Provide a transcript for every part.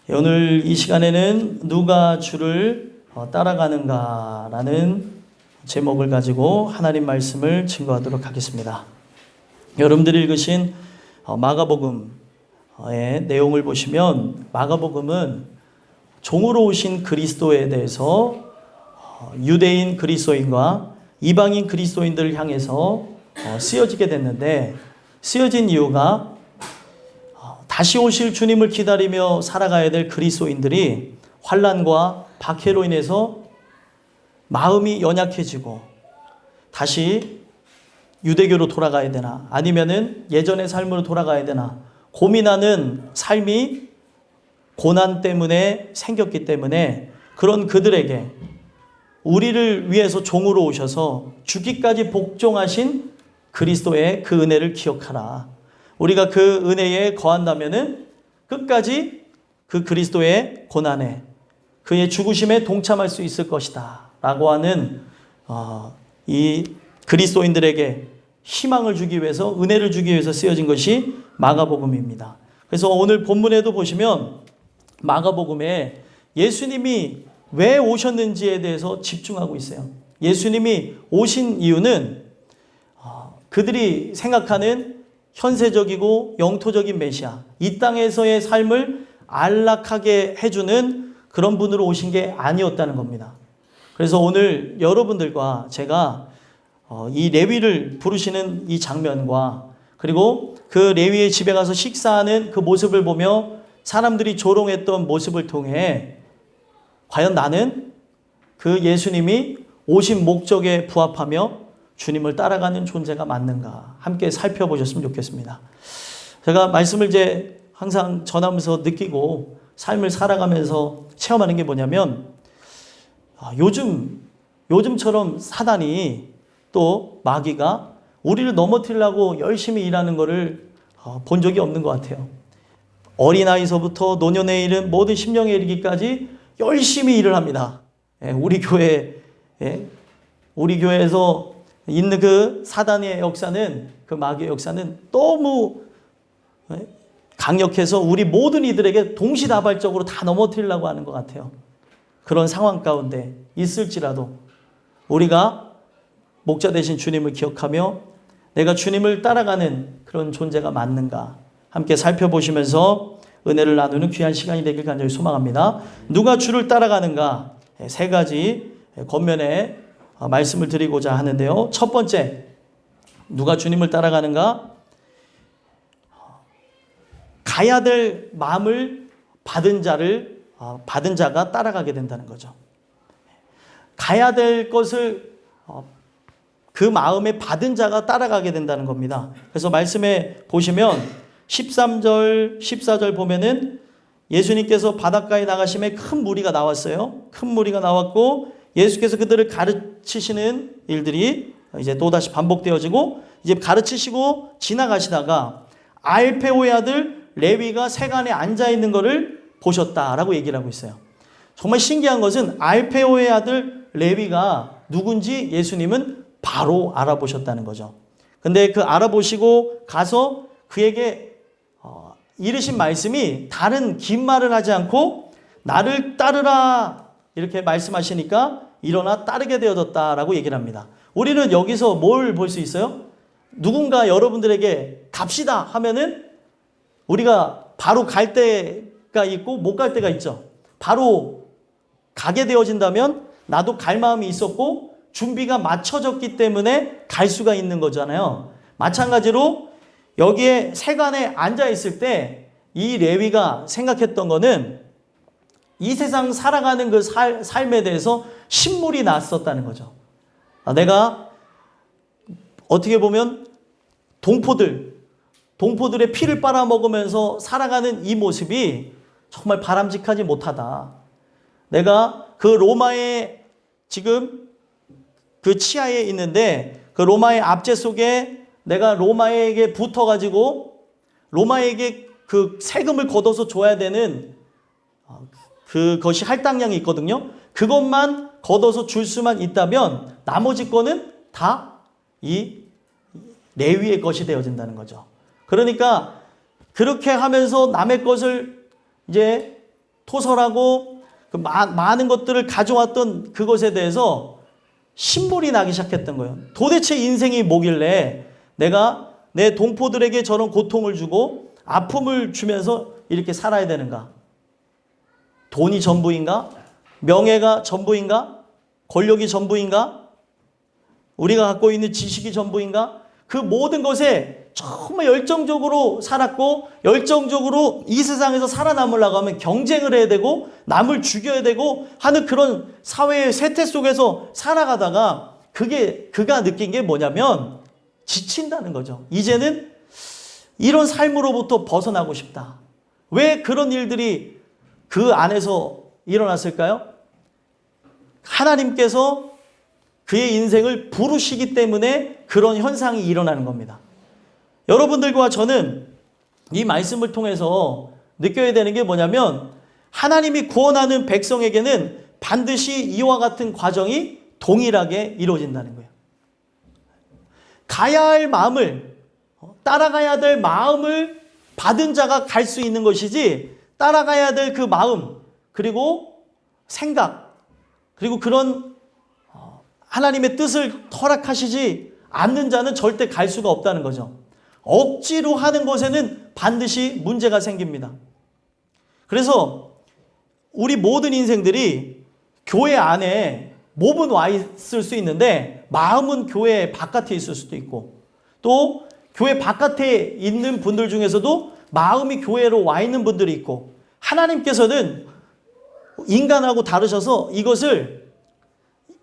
오늘 이 시간에는 누가 주를 따라가는가라는 제목을 가지고 하나님 말씀을 증거하도록 하겠습니다. 여러분들이 읽으신 마가복음의 내용을 보시면 마가복음은 종으로 오신 그리스도에 대해서 유대인 그리스도인과 이방인 그리스도인들을 향해서 쓰여지게 됐는데, 쓰여진 이유가 다시 오실 주님을 기다리며 살아가야 될 그리스도인들이 환난과 박해로 인해서 마음이 연약해지고 다시 유대교로 돌아가야 되나 아니면은 예전의 삶으로 돌아가야 되나 고민하는 삶이 고난 때문에 생겼기 때문에, 그런 그들에게 우리를 위해서 종으로 오셔서 죽기까지 복종하신 그리스도의 그 은혜를 기억하라. 우리가 그 은혜에 거한다면은 끝까지 그 그리스도의 고난에, 그의 죽으심에 동참할 수 있을 것이다 라고 하는 이 그리스도인들에게 희망을 주기 위해서, 은혜를 주기 위해서 쓰여진 것이 마가복음입니다. 그래서 오늘 본문에도 보시면 마가복음에 예수님이 왜 오셨는지에 대해서 집중하고 있어요. 예수님이 오신 이유는 그들이 생각하는 현세적이고 영토적인 메시아, 이 땅에서의 삶을 안락하게 해주는 그런 분으로 오신 게 아니었다는 겁니다. 그래서 오늘 여러분들과 제가 이 레위를 부르시는 이 장면과, 그리고 그 레위의 집에 가서 식사하는 그 모습을 보며 사람들이 조롱했던 모습을 통해 과연 나는 그 예수님이 오신 목적에 부합하며 주님을 따라가는 존재가 맞는가 함께 살펴보셨으면 좋겠습니다. 제가 말씀을 이제 항상 전하면서 느끼고 삶을 살아가면서 체험하는 게 뭐냐면, 요즘처럼 사단이 또 마귀가 우리를 넘어뜨리려고 열심히 일하는 것을 본 적이 없는 것 같아요. 어린아이서부터 노년에 이른 모든 심령에 이르기까지 열심히 일을 합니다. 우리 교회에서 있는 그 사단의 역사는, 그 마귀의 역사는 너무 강력해서 우리 모든 이들에게 동시다발적으로 다 넘어뜨리려고 하는 것 같아요. 그런 상황 가운데 있을지라도 우리가 목자 되신 주님을 기억하며 내가 주님을 따라가는 그런 존재가 맞는가 함께 살펴보시면서 은혜를 나누는 귀한 시간이 되길 간절히 소망합니다. 누가 주를 따라가는가, 세 가지 겉면에 말씀을 드리고자 하는데요. 첫 번째, 누가 주님을 따라가는가? 가야 될 마음을 받은 자가 따라가게 된다는 거죠. 가야 될 것을 그 마음에 받은 자가 따라가게 된다는 겁니다. 그래서 말씀에 보시면 13절, 14절 보면은 예수님께서 바닷가에 나가심에 큰 무리가 나왔어요. 큰 무리가 나왔고 예수께서 그들을 가르치시는 일들이 이제 또다시 반복되어지고, 이제 가르치시고 지나가시다가 알페오의 아들 레위가 세간에 앉아 있는 것을 보셨다라고 얘기를 하고 있어요. 정말 신기한 것은 알페오의 아들 레위가 누군지 예수님은 바로 알아보셨다는 거죠. 근데 그 알아보시고 가서 그에게 이르신 말씀이 다른 긴 말을 하지 않고 나를 따르라 이렇게 말씀하시니까 일어나 따르게 되어졌다라고 얘기를 합니다. 우리는 여기서 뭘 볼 수 있어요? 누군가 여러분들에게 갑시다 하면은 우리가 바로 갈 때가 있고 못 갈 때가 있죠. 바로 가게 되어진다면 나도 갈 마음이 있었고 준비가 맞춰졌기 때문에 갈 수가 있는 거잖아요. 마찬가지로 여기에 세간에 앉아 있을 때 이 레위가 생각했던 거는 이 세상 살아가는 그 삶에 대해서 신물이 났었다는 거죠. 내가 어떻게 보면 동포들의 피를 빨아먹으면서 살아가는 이 모습이 정말 바람직하지 못하다. 내가 그 로마의 지금 그 치하에 있는데 그 로마의 압제 속에 내가 로마에게 붙어가지고 로마에게 그 세금을 걷어서 줘야 되는 그것이 할당량이 있거든요. 그것만 걷어서 줄 수만 있다면 나머지 거는 다 이 레위의 것이 되어진다는 거죠. 그러니까 그렇게 하면서 남의 것을 이제 토설하고 그 많은 것들을 가져왔던 그것에 대해서 신물이 나기 시작했던 거예요. 도대체 인생이 뭐길래 내가 내 동포들에게 저런 고통을 주고 아픔을 주면서 이렇게 살아야 되는가? 돈이 전부인가? 명예가 전부인가? 권력이 전부인가? 우리가 갖고 있는 지식이 전부인가? 그 모든 것에 정말 열정적으로 살았고 열정적으로 이 세상에서 살아남으려고 하면 경쟁을 해야 되고 남을 죽여야 되고 하는 그런 사회의 쇠퇴 속에서 살아가다가 그가 느낀 게 뭐냐면 지친다는 거죠. 이제는 이런 삶으로부터 벗어나고 싶다. 왜 그런 일들이 그 안에서 일어났을까요? 하나님께서 그의 인생을 부르시기 때문에 그런 현상이 일어나는 겁니다. 여러분들과 저는 이 말씀을 통해서 느껴야 되는 게 뭐냐면 하나님이 구원하는 백성에게는 반드시 이와 같은 과정이 동일하게 이루어진다는 거예요. 가야 할 마음을, 따라가야 될 마음을 받은 자가 갈 수 있는 것이지 따라가야 될 그 마음 그리고 생각 그리고 그런 하나님의 뜻을 허락하시지 않는 자는 절대 갈 수가 없다는 거죠. 억지로 하는 것에는 반드시 문제가 생깁니다. 그래서 우리 모든 인생들이 교회 안에 몸은 와 있을 수 있는데 마음은 교회 바깥에 있을 수도 있고 또 교회 바깥에 있는 분들 중에서도 마음이 교회로 와 있는 분들이 있고 하나님께서는 인간하고 다르셔서 이것을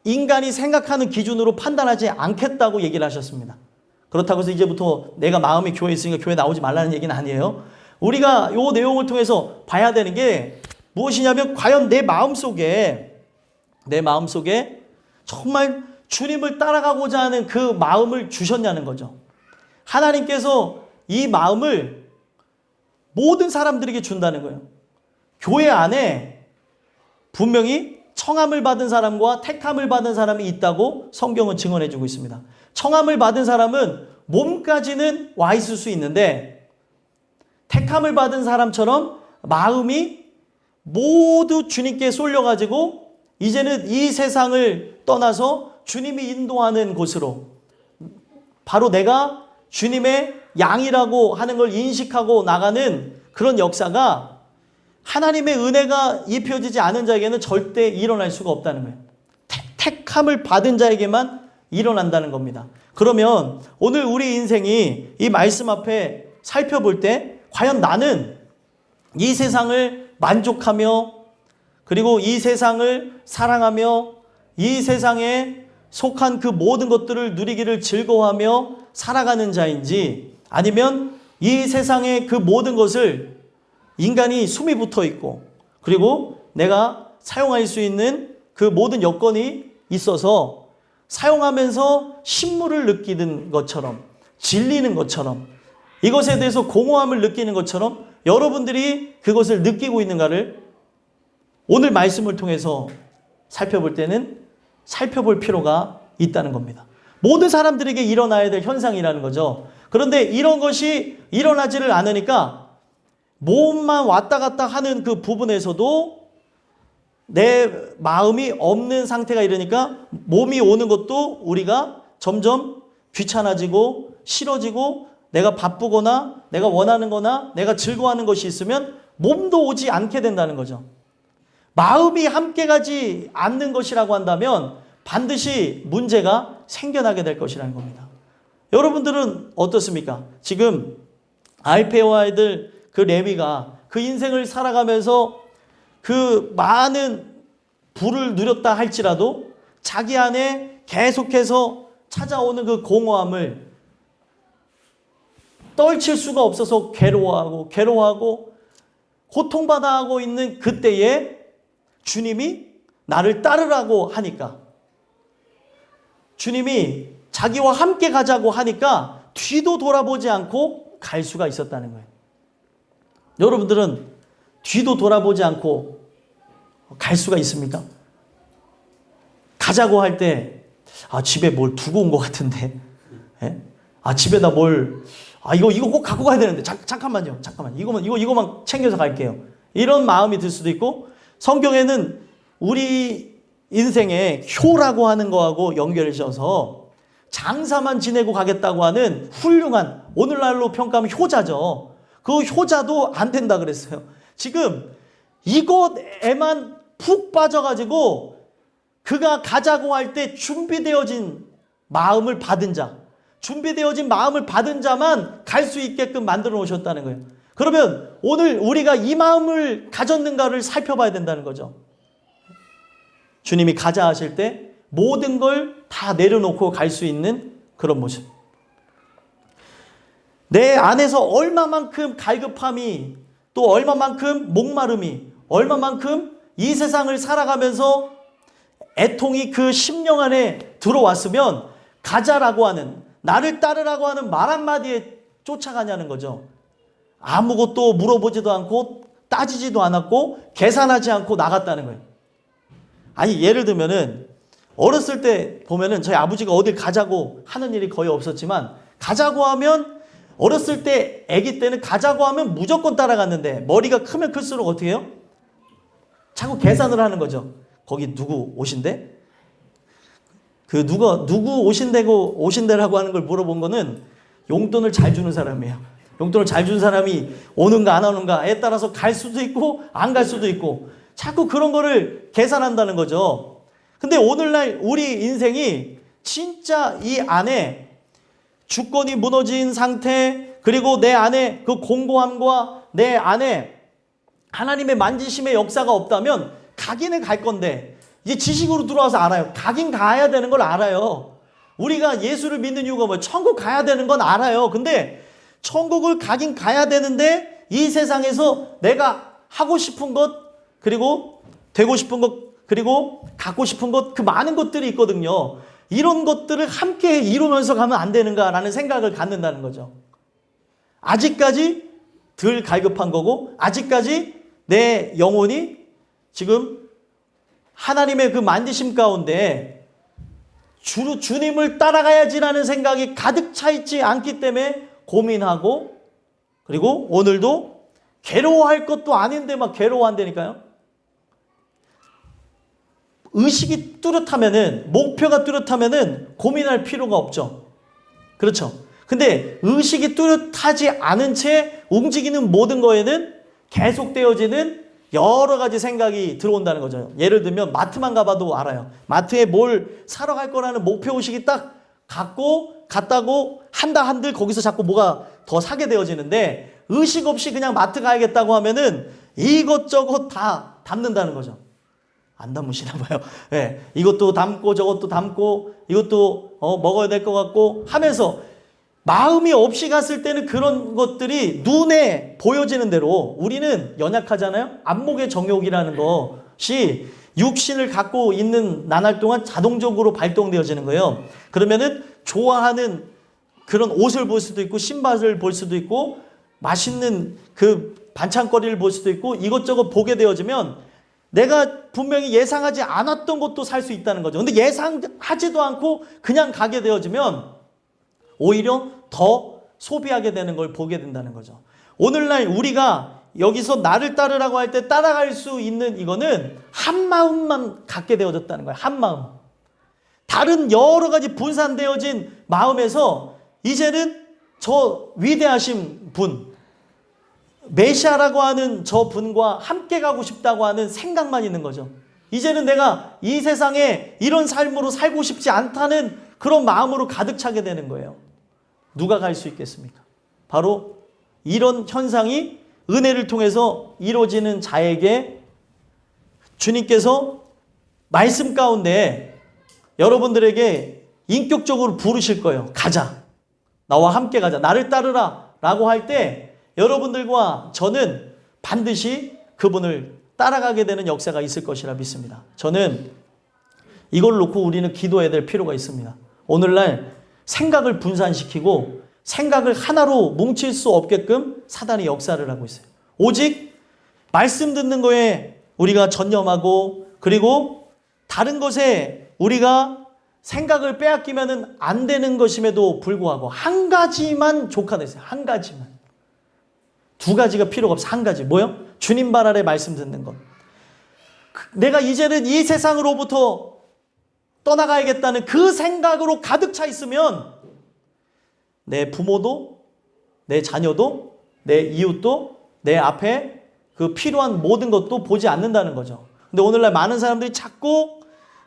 인간이 생각하는 기준으로 판단하지 않겠다고 얘기를 하셨습니다. 그렇다고 해서 이제부터 내가 마음이 교회에 있으니까 교회 나오지 말라는 얘기는 아니에요. 우리가 이 내용을 통해서 봐야 되는 게 무엇이냐면 과연 내 마음속에 정말 주님을 따라가고자 하는 그 마음을 주셨냐는 거죠. 하나님께서 이 마음을 모든 사람들에게 준다는 거예요. 교회 안에 분명히 청함을 받은 사람과 택함을 받은 사람이 있다고 성경은 증언해 주고 있습니다. 청함을 받은 사람은 몸까지는 와 있을 수 있는데 택함을 받은 사람처럼 마음이 모두 주님께 쏠려가지고 이제는 이 세상을 떠나서 주님이 인도하는 곳으로 바로 내가 주님의 양이라고 하는 걸 인식하고 나가는 그런 역사가 하나님의 은혜가 입혀지지 않은 자에게는 절대 일어날 수가 없다는 거예요. 택함을 받은 자에게만 일어난다는 겁니다. 그러면 오늘 우리 인생이 이 말씀 앞에 살펴볼 때 과연 나는 이 세상을 만족하며 그리고 이 세상을 사랑하며 이 세상에 속한 그 모든 것들을 누리기를 즐거워하며 살아가는 자인지 아니면 이 세상의 그 모든 것을 인간이 숨이 붙어 있고 그리고 내가 사용할 수 있는 그 모든 여건이 있어서 사용하면서 신물을 느끼는 것처럼 질리는 것처럼 이것에 대해서 공허함을 느끼는 것처럼 여러분들이 그것을 느끼고 있는가를 오늘 말씀을 통해서 살펴볼 때는 살펴볼 필요가 있다는 겁니다. 모든 사람들에게 일어나야 될 현상이라는 거죠. 그런데 이런 것이 일어나지를 않으니까 몸만 왔다 갔다 하는 그 부분에서도 내 마음이 없는 상태가 이러니까 몸이 오는 것도 우리가 점점 귀찮아지고 싫어지고 내가 바쁘거나 내가 원하는 거나 내가 즐거워하는 것이 있으면 몸도 오지 않게 된다는 거죠. 마음이 함께 가지 않는 것이라고 한다면 반드시 문제가 생겨나게 될 것이라는 겁니다. 여러분들은 어떻습니까? 지금 알페와 아이들 그 레위가 그 인생을 살아가면서 그 많은 부를 누렸다 할지라도 자기 안에 계속해서 찾아오는 그 공허함을 떨칠 수가 없어서 괴로워하고 고통받아 하고 있는 그때에 주님이 나를 따르라고 하니까 주님이 자기와 함께 가자고 하니까 뒤도 돌아보지 않고 갈 수가 있었다는 거예요. 여러분들은 뒤도 돌아보지 않고 갈 수가 있습니까? 가자고 할 때 집에 뭘 두고 온 것 같은데 집에다 뭘 이거 꼭 갖고 가야 되는데 잠깐만요 이거만 챙겨서 갈게요. 이런 마음이 들 수도 있고, 성경에는 우리 인생에 효라고 하는 거하고 연결을 지어서 장사만 지내고 가겠다고 하는 훌륭한, 오늘날로 평가하면 효자죠. 그 효자도 안 된다 그랬어요. 지금 이것에만 푹 빠져가지고 그가 가자고 할 때 준비되어진 마음을 받은 자, 준비되어진 마음을 받은 자만 갈 수 있게끔 만들어 놓으셨다는 거예요. 그러면 오늘 우리가 이 마음을 가졌는가를 살펴봐야 된다는 거죠. 주님이 가자 하실 때 모든 걸 다 내려놓고 갈 수 있는 그런 모습. 내 안에서 얼마만큼 갈급함이, 또 얼마만큼 목마름이, 얼마만큼 이 세상을 살아가면서 애통이 그 심령 안에 들어왔으면 가자라고 하는, 나를 따르라고 하는 말 한마디에 쫓아가냐는 거죠. 아무것도 물어보지도 않고 따지지도 않았고 계산하지 않고 나갔다는 거예요. 아니, 예를 들면은 어렸을 때 보면은 저희 아버지가 어딜 가자고 하는 일이 거의 없었지만, 가자고 하면, 어렸을 때 아기 때는 가자고 하면 무조건 따라갔는데, 머리가 크면 클수록 어떻게 해요? 자꾸 계산을 하는 거죠. 거기 누구 오신대? 그 누구 오신대라고 하는 걸 물어본 거는 용돈을 잘 주는 사람이에요. 용돈을 잘 주는 사람이 오는가 안 오는가에 따라서 갈 수도 있고 안 갈 수도 있고, 자꾸 그런 거를 계산한다는 거죠. 근데 오늘날 우리 인생이 진짜 이 안에 주권이 무너진 상태, 그리고 내 안에 그 공고함과 내 안에 하나님의 만지심의 역사가 없다면 가기는 갈 건데, 이제 지식으로 들어와서 알아요. 가긴 가야 되는 걸 알아요. 우리가 예수를 믿는 이유가 뭐예요? 천국 가야 되는 건 알아요. 근데 천국을 가긴 가야 되는데 이 세상에서 내가 하고 싶은 것, 그리고 되고 싶은 것, 그리고 갖고 싶은 것, 그 많은 것들이 있거든요. 이런 것들을 함께 이루면서 가면 안 되는가라는 생각을 갖는다는 거죠. 아직까지 덜 갈급한 거고, 아직까지 내 영혼이 지금 하나님의 그 만지심 가운데 주님을 따라가야지라는 생각이 가득 차 있지 않기 때문에 고민하고, 그리고 오늘도 괴로워할 것도 아닌데 막 괴로워한다니까요. 의식이 뚜렷하면은, 목표가 뚜렷하면은 고민할 필요가 없죠. 그렇죠. 근데 의식이 뚜렷하지 않은 채 움직이는 모든 거에는 계속되어지는 여러 가지 생각이 들어온다는 거죠. 예를 들면 마트만 가봐도 알아요. 마트에 뭘 사러 갈 거라는 목표의식이 딱 갔다고 한들 거기서 자꾸 뭐가 더 사게 되어지는데, 의식 없이 그냥 마트 가야겠다고 하면은 이것저것 다 담는다는 거죠. 안 담으시나 봐요. 네, 이것도 담고 저것도 담고 이것도 먹어야 될 것 같고 하면서, 마음이 없이 갔을 때는 그런 것들이 눈에 보여지는 대로, 우리는 연약하잖아요. 안목의 정욕이라는 것이 육신을 갖고 있는 나날 동안 자동적으로 발동되어지는 거예요. 그러면은 좋아하는 그런 옷을 볼 수도 있고, 신발을 볼 수도 있고, 맛있는 그 반찬거리를 볼 수도 있고, 이것저것 보게 되어지면 내가 분명히 예상하지 않았던 것도 살 수 있다는 거죠. 근데 예상하지도 않고 그냥 가게 되어지면 오히려 더 소비하게 되는 걸 보게 된다는 거죠. 오늘날 우리가 여기서 나를 따르라고 할 때 따라갈 수 있는 이거는 한 마음만 갖게 되어졌다는 거예요. 한 마음. 다른 여러 가지 분산되어진 마음에서 이제는 저 위대하신 분, 메시아라고 하는 저 분과 함께 가고 싶다고 하는 생각만 있는 거죠. 이제는 내가 이 세상에 이런 삶으로 살고 싶지 않다는 그런 마음으로 가득 차게 되는 거예요. 누가 갈 수 있겠습니까? 바로 이런 현상이 은혜를 통해서 이루어지는 자에게 주님께서 말씀 가운데 여러분들에게 인격적으로 부르실 거예요. 가자. 나와 함께 가자. 나를 따르라 라고 할 때 여러분들과 저는 반드시 그분을 따라가게 되는 역사가 있을 것이라 믿습니다. 저는 이걸 놓고 우리는 기도해야 될 필요가 있습니다. 오늘날 생각을 분산시키고 생각을 하나로 뭉칠 수 없게끔 사단이 역사를 하고 있어요. 오직 말씀 듣는 거에 우리가 전념하고, 그리고 다른 것에 우리가 생각을 빼앗기면 안 되는 것임에도 불구하고 한 가지만 족하됐어요. 한 가지만. 두 가지가 필요가 없어. 한 가지. 뭐요? 주님 발 아래 말씀 듣는 것. 내가 이제는 이 세상으로부터 떠나가야겠다는 그 생각으로 가득 차 있으면 내 부모도, 내 자녀도, 내 이웃도, 내 앞에 그 필요한 모든 것도 보지 않는다는 거죠. 근데 오늘날 많은 사람들이 자꾸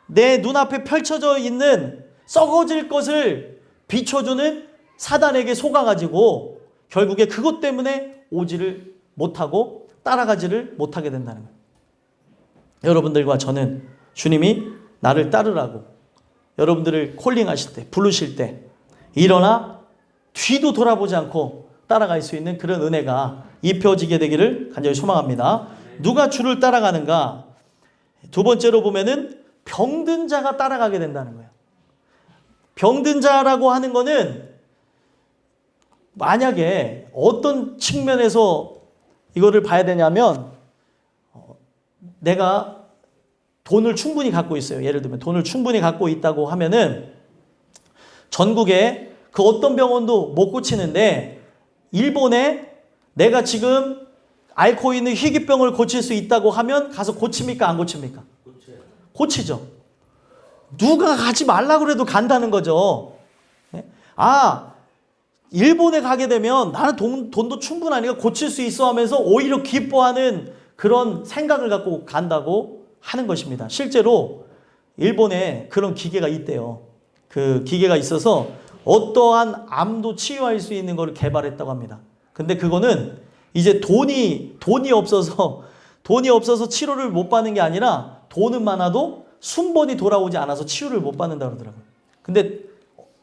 내 눈앞에 펼쳐져 있는 썩어질 것을 비춰주는 사단에게 속아가지고 결국에 그것 때문에 오지를 못하고 따라가지를 못하게 된다는 거예요. 여러분들과 저는 주님이 나를 따르라고 여러분들을 콜링하실 때, 부르실 때 일어나 뒤도 돌아보지 않고 따라갈 수 있는 그런 은혜가 입혀지게 되기를 간절히 소망합니다. 누가 주를 따라가는가? 두 번째로 보면은 병든 자가 따라가게 된다는 거예요. 병든 자라고 하는 거는 만약에 어떤 측면에서 이거를 봐야 되냐면 내가 돈을 충분히 갖고 있어요. 예를 들면 돈을 충분히 갖고 있다고 하면은 전국에 그 어떤 병원도 못 고치는데 일본에 내가 지금 앓고 있는 희귀병을 고칠 수 있다고 하면 가서 고칩니까? 안 고칩니까? 고치죠. 누가 가지 말라고 그래도 간다는 거죠. 아, 일본에 가게 되면 나는 돈도 충분하니까 고칠 수 있어 하면서 오히려 기뻐하는 그런 생각을 갖고 간다고 하는 것입니다. 실제로 일본에 그런 기계가 있대요. 그 기계가 있어서 어떠한 암도 치유할 수 있는 걸 개발했다고 합니다. 근데 그거는 이제 돈이 없어서 치료를 못 받는 게 아니라 돈은 많아도 순번이 돌아오지 않아서 치유를 못 받는다고 그러더라고요. 근데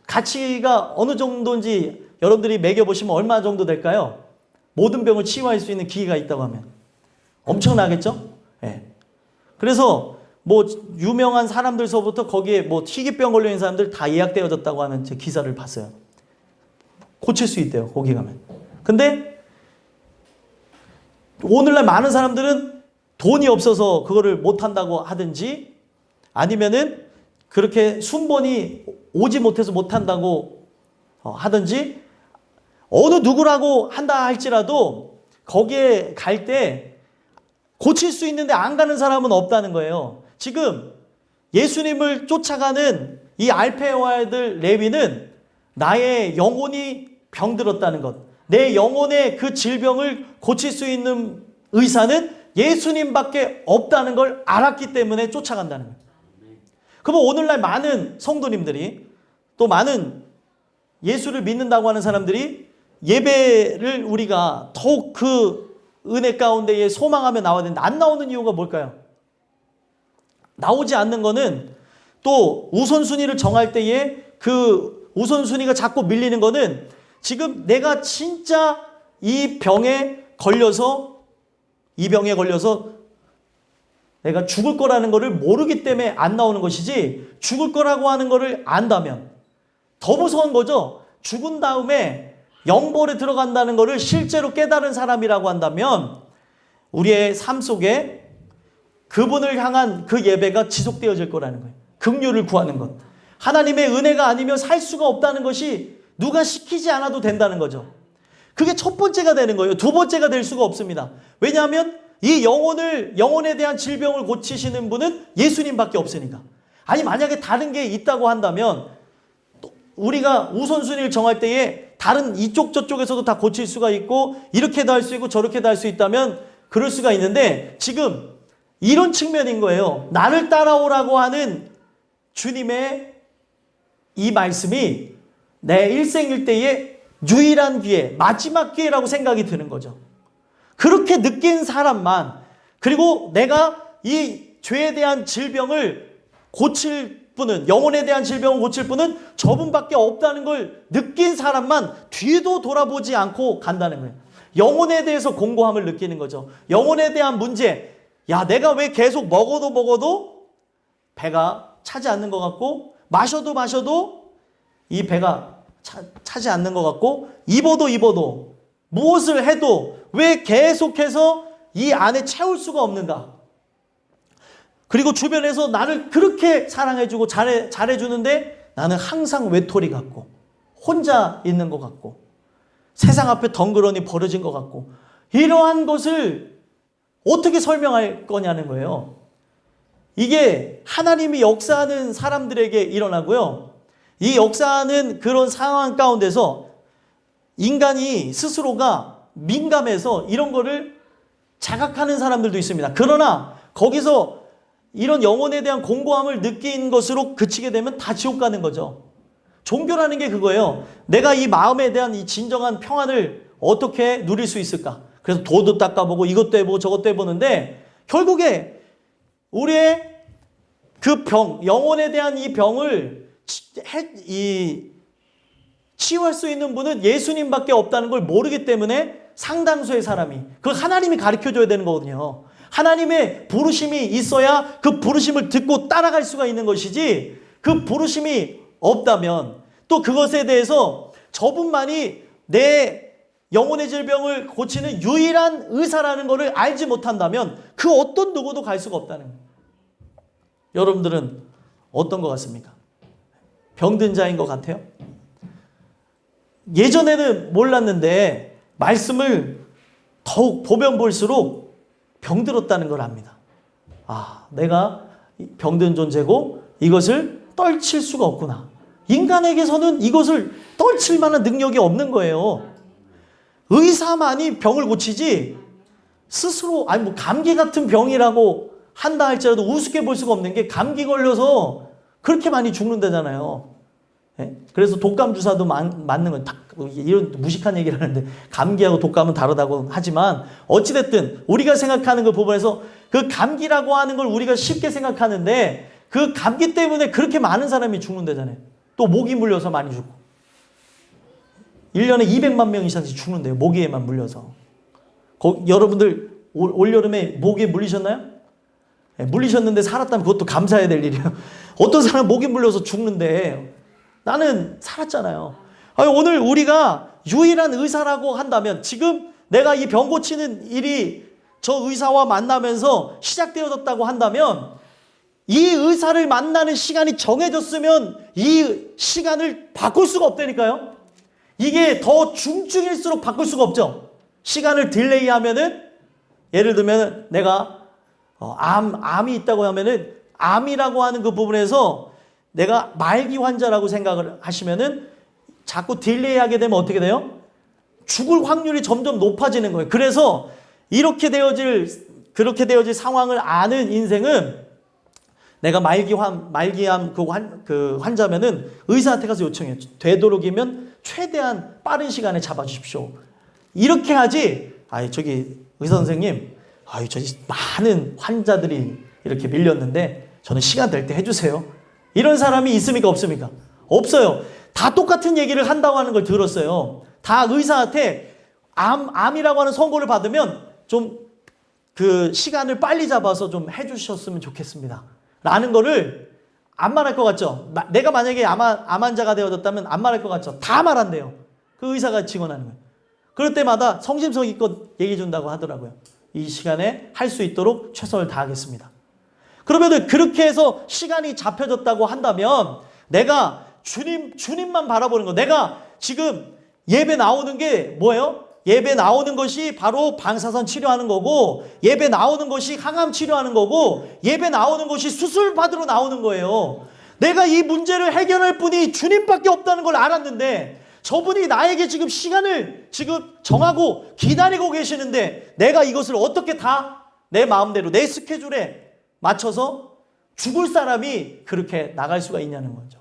가치가 어느 정도인지 여러분들이 매겨보시면 얼마 정도 될까요? 모든 병을 치유할 수 있는 기계가 있다고 하면 엄청나겠죠? 네. 그래서 뭐 유명한 사람들서부터 거기에 뭐 희귀병 걸려 있는 사람들 다 예약되어졌다고 하는 제 기사를 봤어요. 고칠 수 있대요. 거기 가면. 근데 오늘날 많은 사람들은 돈이 없어서 그거를 못한다고 하든지 아니면은 그렇게 순번이 오지 못해서 못한다고 하든지 어느 누구라고 한다 할지라도 거기에 갈 때 고칠 수 있는데 안 가는 사람은 없다는 거예요. 지금 예수님을 쫓아가는 이 알페와 아들 레위는 나의 영혼이 병들었다는 것, 내 영혼의 그 질병을 고칠 수 있는 의사는 예수님밖에 없다는 걸 알았기 때문에 쫓아간다는 거예요. 그러면 오늘날 많은 성도님들이 또 많은 예수를 믿는다고 하는 사람들이 예배를 우리가 더욱 그 은혜 가운데에 소망하며 나와야 되는데 안 나오는 이유가 뭘까요? 나오지 않는 거는 또 우선순위를 정할 때에 그 우선순위가 자꾸 밀리는 거는 지금 내가 진짜 이 병에 걸려서 내가 죽을 거라는 거를 모르기 때문에 안 나오는 것이지 죽을 거라고 하는 거를 안다면 더 무서운 거죠. 죽은 다음에 영벌에 들어간다는 거를 실제로 깨달은 사람이라고 한다면 우리의 삶 속에 그분을 향한 그 예배가 지속되어질 거라는 거예요. 긍휼을 구하는 것. 하나님의 은혜가 아니면 살 수가 없다는 것이 누가 시키지 않아도 된다는 거죠. 그게 첫 번째가 되는 거예요. 두 번째가 될 수가 없습니다. 왜냐하면 이 영혼에 대한 질병을 고치시는 분은 예수님밖에 없으니까. 아니 만약에 다른 게 있다고 한다면 우리가 우선순위를 정할 때에 다른 이쪽 저쪽에서도 다 고칠 수가 있고 이렇게도 할 수 있고 저렇게도 할 수 있다면 그럴 수가 있는데 지금 이런 측면인 거예요. 나를 따라오라고 하는 주님의 이 말씀이 내 일생일대의 유일한 기회, 마지막 기회라고 생각이 드는 거죠. 그렇게 느낀 사람만, 그리고 내가 이 죄에 대한 질병을 고칠 분은, 영혼에 대한 질병을 고칠 분은 저분밖에 없다는 걸 느낀 사람만 뒤도 돌아보지 않고 간다는 거예요. 영혼에 대해서 공고함을 느끼는 거죠. 영혼에 대한 문제, 야 내가 왜 계속 먹어도 배가 차지 않는 것 같고 마셔도 이 배가 차지 않는 것 같고 입어도 무엇을 해도 왜 계속해서 이 안에 채울 수가 없는가. 그리고 주변에서 나를 그렇게 사랑해주고 잘해주는데 나는 항상 외톨이 같고 혼자 있는 것 같고 세상 앞에 덩그러니 버려진 것 같고 이러한 것을 어떻게 설명할 거냐는 거예요. 이게 하나님이 역사하는 사람들에게 일어나고요. 이 역사하는 그런 상황 가운데서 인간이 스스로가 민감해서 이런 거를 자각하는 사람들도 있습니다. 그러나 거기서 이런 영혼에 대한 공고함을 느낀 것으로 그치게 되면 다 지옥 가는 거죠. 종교라는 게 그거예요. 내가 이 마음에 대한 이 진정한 평안을 어떻게 누릴 수 있을까? 그래서 도도 닦아보고 이것도 해보고 저것도 해보는데 결국에 우리의 그 병, 영혼에 대한 이 병을 치유할 수 있는 분은 예수님밖에 없다는 걸 모르기 때문에 상당수의 사람이 그걸 하나님이 가르쳐줘야 되는 거거든요. 하나님의 부르심이 있어야 그 부르심을 듣고 따라갈 수가 있는 것이지 그 부르심이 없다면 또 그것에 대해서 저분만이 내 영혼의 질병을 고치는 유일한 의사라는 것을 알지 못한다면 그 어떤 누구도 갈 수가 없다는 거예요. 여러분들은 어떤 것 같습니까? 병든 자인 것 같아요? 예전에는 몰랐는데 말씀을 더욱 보면 볼수록 병들었다는 걸 압니다. 아, 내가 병든 존재고 이것을 떨칠 수가 없구나. 인간에게서는 이것을 떨칠 만한 능력이 없는 거예요. 의사만이 병을 고치지 스스로 뭐 감기 같은 병이라고 한다 할지라도 우습게 볼 수가 없는 게 감기 걸려서 그렇게 많이 죽는다잖아요. 예? 그래서 독감 주사도 맞는 건 이런 무식한 얘기를 하는데 감기하고 독감은 다르다고 하지만 어찌됐든 우리가 생각하는 그 부분에서 그 감기라고 하는 걸 우리가 쉽게 생각하는데 그 감기 때문에 그렇게 많은 사람이 죽는다잖아요. 또 모기 물려서 많이 죽고 1년에 200만 명 이상씩 죽는데요. 모기에만 물려서. 여러분들 올여름에 모기에 물리셨나요? 네, 물리셨는데 살았다면 그것도 감사해야 될 일이에요. 어떤 사람은 모기 물려서 죽는데 나는 살았잖아요. 아니, 오늘 우리가 유일한 의사라고 한다면 지금 내가 이 병 고치는 일이 저 의사와 만나면서 시작되어졌다고 한다면 이 의사를 만나는 시간이 정해졌으면 이 시간을 바꿀 수가 없다니까요. 이게 더 중증일수록 바꿀 수가 없죠. 시간을 딜레이 하면은 예를 들면 내가 암이 있다고 하면은 암이라고 하는 그 부분에서 내가 말기 환자라고 생각을 하시면은 자꾸 딜레이 하게 되면 어떻게 돼요? 죽을 확률이 점점 높아지는 거예요. 그래서 그렇게 되어질 상황을 아는 인생은 내가 말기암 그 환자면은 의사한테 가서 요청해요. 되도록이면 최대한 빠른 시간에 잡아주십시오. 이렇게 하지. 저기 의사 선생님, 저기 많은 환자들이 이렇게 밀렸는데 저는 시간 될 때 해주세요. 이런 사람이 있습니까? 없습니까? 없어요. 다 똑같은 얘기를 한다고 하는 걸 들었어요. 다 의사한테 암이라고 하는 선고를 받으면 좀 그 시간을 빨리 잡아서 좀 해주셨으면 좋겠습니다. 라는 거를 안 말할 것 같죠? 내가 만약에 암 환자가 되어졌다면 안 말할 것 같죠? 다 말한대요. 그 의사가 증언하는 거예요. 그럴 때마다 성심성의껏 얘기해 준다고 하더라고요. 이 시간에 할 수 있도록 최선을 다하겠습니다. 그러면 그렇게 해서 시간이 잡혀졌다고 한다면 내가 주님만 바라보는 거. 내가 지금 예배 나오는 게 뭐예요? 예배 나오는 것이 바로 방사선 치료하는 거고 예배 나오는 것이 항암 치료하는 거고 예배 나오는 것이 수술 받으러 나오는 거예요. 내가 이 문제를 해결할 분이 주님밖에 없다는 걸 알았는데 저분이 나에게 지금 시간을 지금 정하고 기다리고 계시는데 내가 이것을 어떻게 다 내 마음대로 내 스케줄에 맞춰서 죽을 사람이 그렇게 나갈 수가 있냐는 거죠.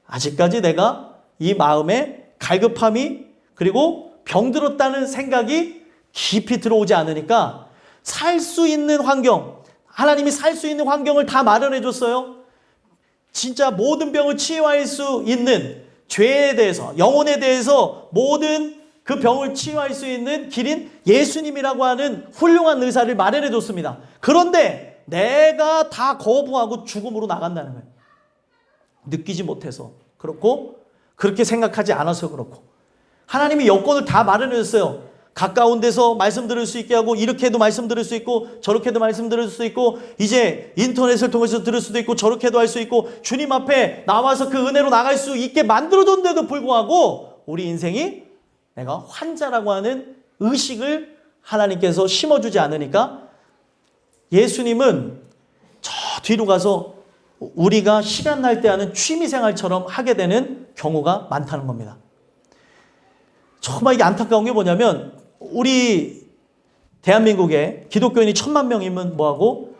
아직까지 내가 이 마음에 갈급함이 그리고 병들었다는 생각이 깊이 들어오지 않으니까 살 수 있는 환경, 하나님이 살 수 있는 환경을 다 마련해 줬어요. 진짜 모든 병을 치유할 수 있는 죄에 대해서, 영혼에 대해서 모든 그 병을 치유할 수 있는 길인 예수님이라고 하는 훌륭한 의사를 마련해 줬습니다. 그런데 내가 다 거부하고 죽음으로 나간다는 거예요. 느끼지 못해서 그렇고 그렇게 생각하지 않아서 그렇고 하나님이 여건을 다 마련해 줬어요. 가까운 데서 말씀 들을 수 있게 하고 이렇게도 말씀 들을 수 있고 저렇게도 말씀 들을 수 있고 이제 인터넷을 통해서 들을 수도 있고 저렇게도 할 수 있고 주님 앞에 나와서 그 은혜로 나갈 수 있게 만들어줬는데도 불구하고 우리 인생이 내가 환자라고 하는 의식을 하나님께서 심어주지 않으니까 예수님은 저 뒤로 가서 우리가 시간 날 때 하는 취미생활처럼 하게 되는 경우가 많다는 겁니다. 정말 이게 안타까운 게 뭐냐면 우리 대한민국에 기독교인이 1000만 명이면 뭐하고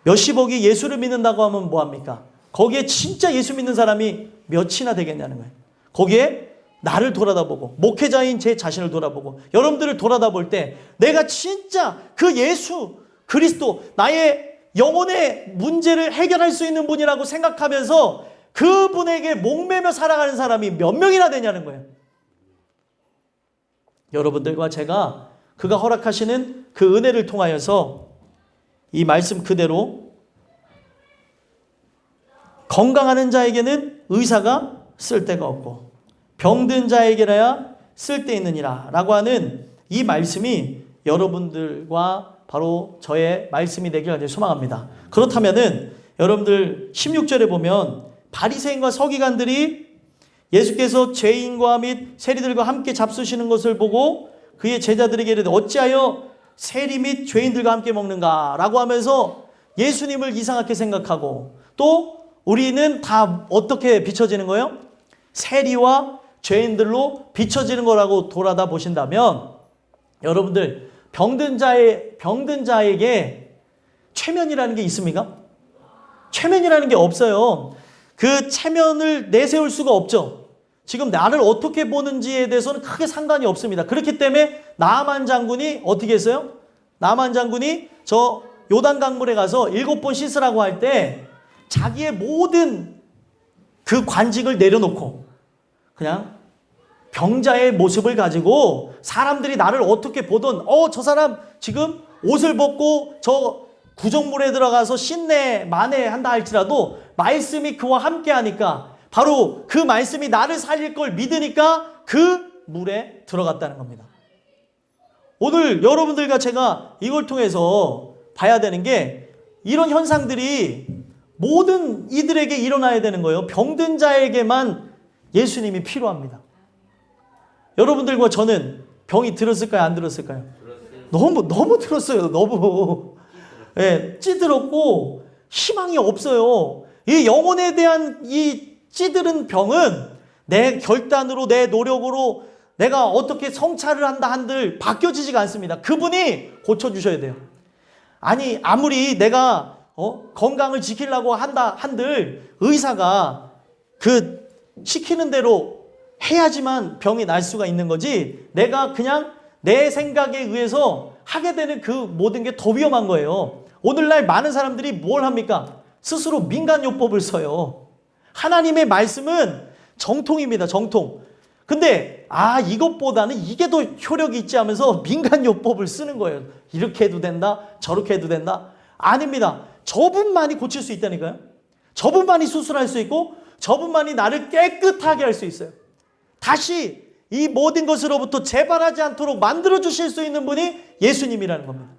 몇십억이 예수를 믿는다고 하면 뭐합니까? 거기에 진짜 예수 믿는 사람이 몇이나 되겠냐는 거예요. 거기에 나를 돌아다보고 목회자인 제 자신을 돌아보고 여러분들을 돌아다볼 때 내가 진짜 그 예수 그리스도 나의 영혼의 문제를 해결할 수 있는 분이라고 생각하면서 그분에게 목매며 살아가는 사람이 몇 명이나 되냐는 거예요. 여러분들과 제가 그가 허락하시는 그 은혜를 통하여서 이 말씀 그대로 건강하는 자에게는 의사가 쓸데가 없고 병든 자에게라야 쓸데있느니라 라고 하는 이 말씀이 여러분들과 바로 저의 말씀이 되길 간절히 소망합니다. 그렇다면은 여러분들 16절에 보면 바리새인과 서기관들이 예수께서 죄인과 및 세리들과 함께 잡수시는 것을 보고 그의 제자들에게 이르되 어찌하여 세리 및 죄인들과 함께 먹는가 라고 하면서 예수님을 이상하게 생각하고 또 우리는 다 어떻게 비춰지는 거예요? 세리와 죄인들로 비춰지는 거라고 돌아다 보신다면 여러분들 병든 자에게 최면이라는 게 있습니까? 최면이라는 게 없어요. 그 체면을 내세울 수가 없죠. 지금 나를 어떻게 보는지에 대해서는 크게 상관이 없습니다. 그렇기 때문에 나아만 장군이 어떻게 했어요? 나아만 장군이 저 요단강물에 가서 7번 씻으라고 할 때 자기의 모든 그 관직을 내려놓고 그냥 병자의 모습을 가지고 사람들이 나를 어떻게 보든 저 사람 지금 옷을 벗고 저 구정물에 들어가서 씻네 마네 한다 할지라도 말씀이 그와 함께 하니까 바로 그 말씀이 나를 살릴 걸 믿으니까 그 물에 들어갔다는 겁니다. 오늘 여러분들과 제가 이걸 통해서 봐야 되는 게 이런 현상들이 모든 이들에게 일어나야 되는 거예요. 병든 자에게만 예수님이 필요합니다. 여러분들과 저는 병이 들었을까요? 안 들었을까요? 너무 들었어요. 너무 찌들었고 희망이 없어요. 이 영혼에 대한 이 찌들은 병은 내 결단으로 내 노력으로 내가 어떻게 성찰을 한다 한들 바뀌어지지가 않습니다. 그분이 고쳐주셔야 돼요. 아니 아무리 내가 건강을 지키려고 한다 한들 의사가 그 시키는 대로 해야지만 병이 날 수가 있는 거지 내가 그냥 내 생각에 의해서 하게 되는 그 모든 게 더 위험한 거예요. 오늘날 많은 사람들이 뭘 합니까? 스스로 민간요법을 써요. 하나님의 말씀은 정통입니다. 정통. 근데 이것보다는 이게 더 효력이 있지 하면서 민간요법을 쓰는 거예요. 이렇게 해도 된다 저렇게 해도 된다. 아닙니다. 저분만이 고칠 수 있다니까요. 저분만이 수술할 수 있고 저분만이 나를 깨끗하게 할 수 있어요. 다시 이 모든 것으로부터 재발하지 않도록 만들어주실 수 있는 분이 예수님이라는 겁니다.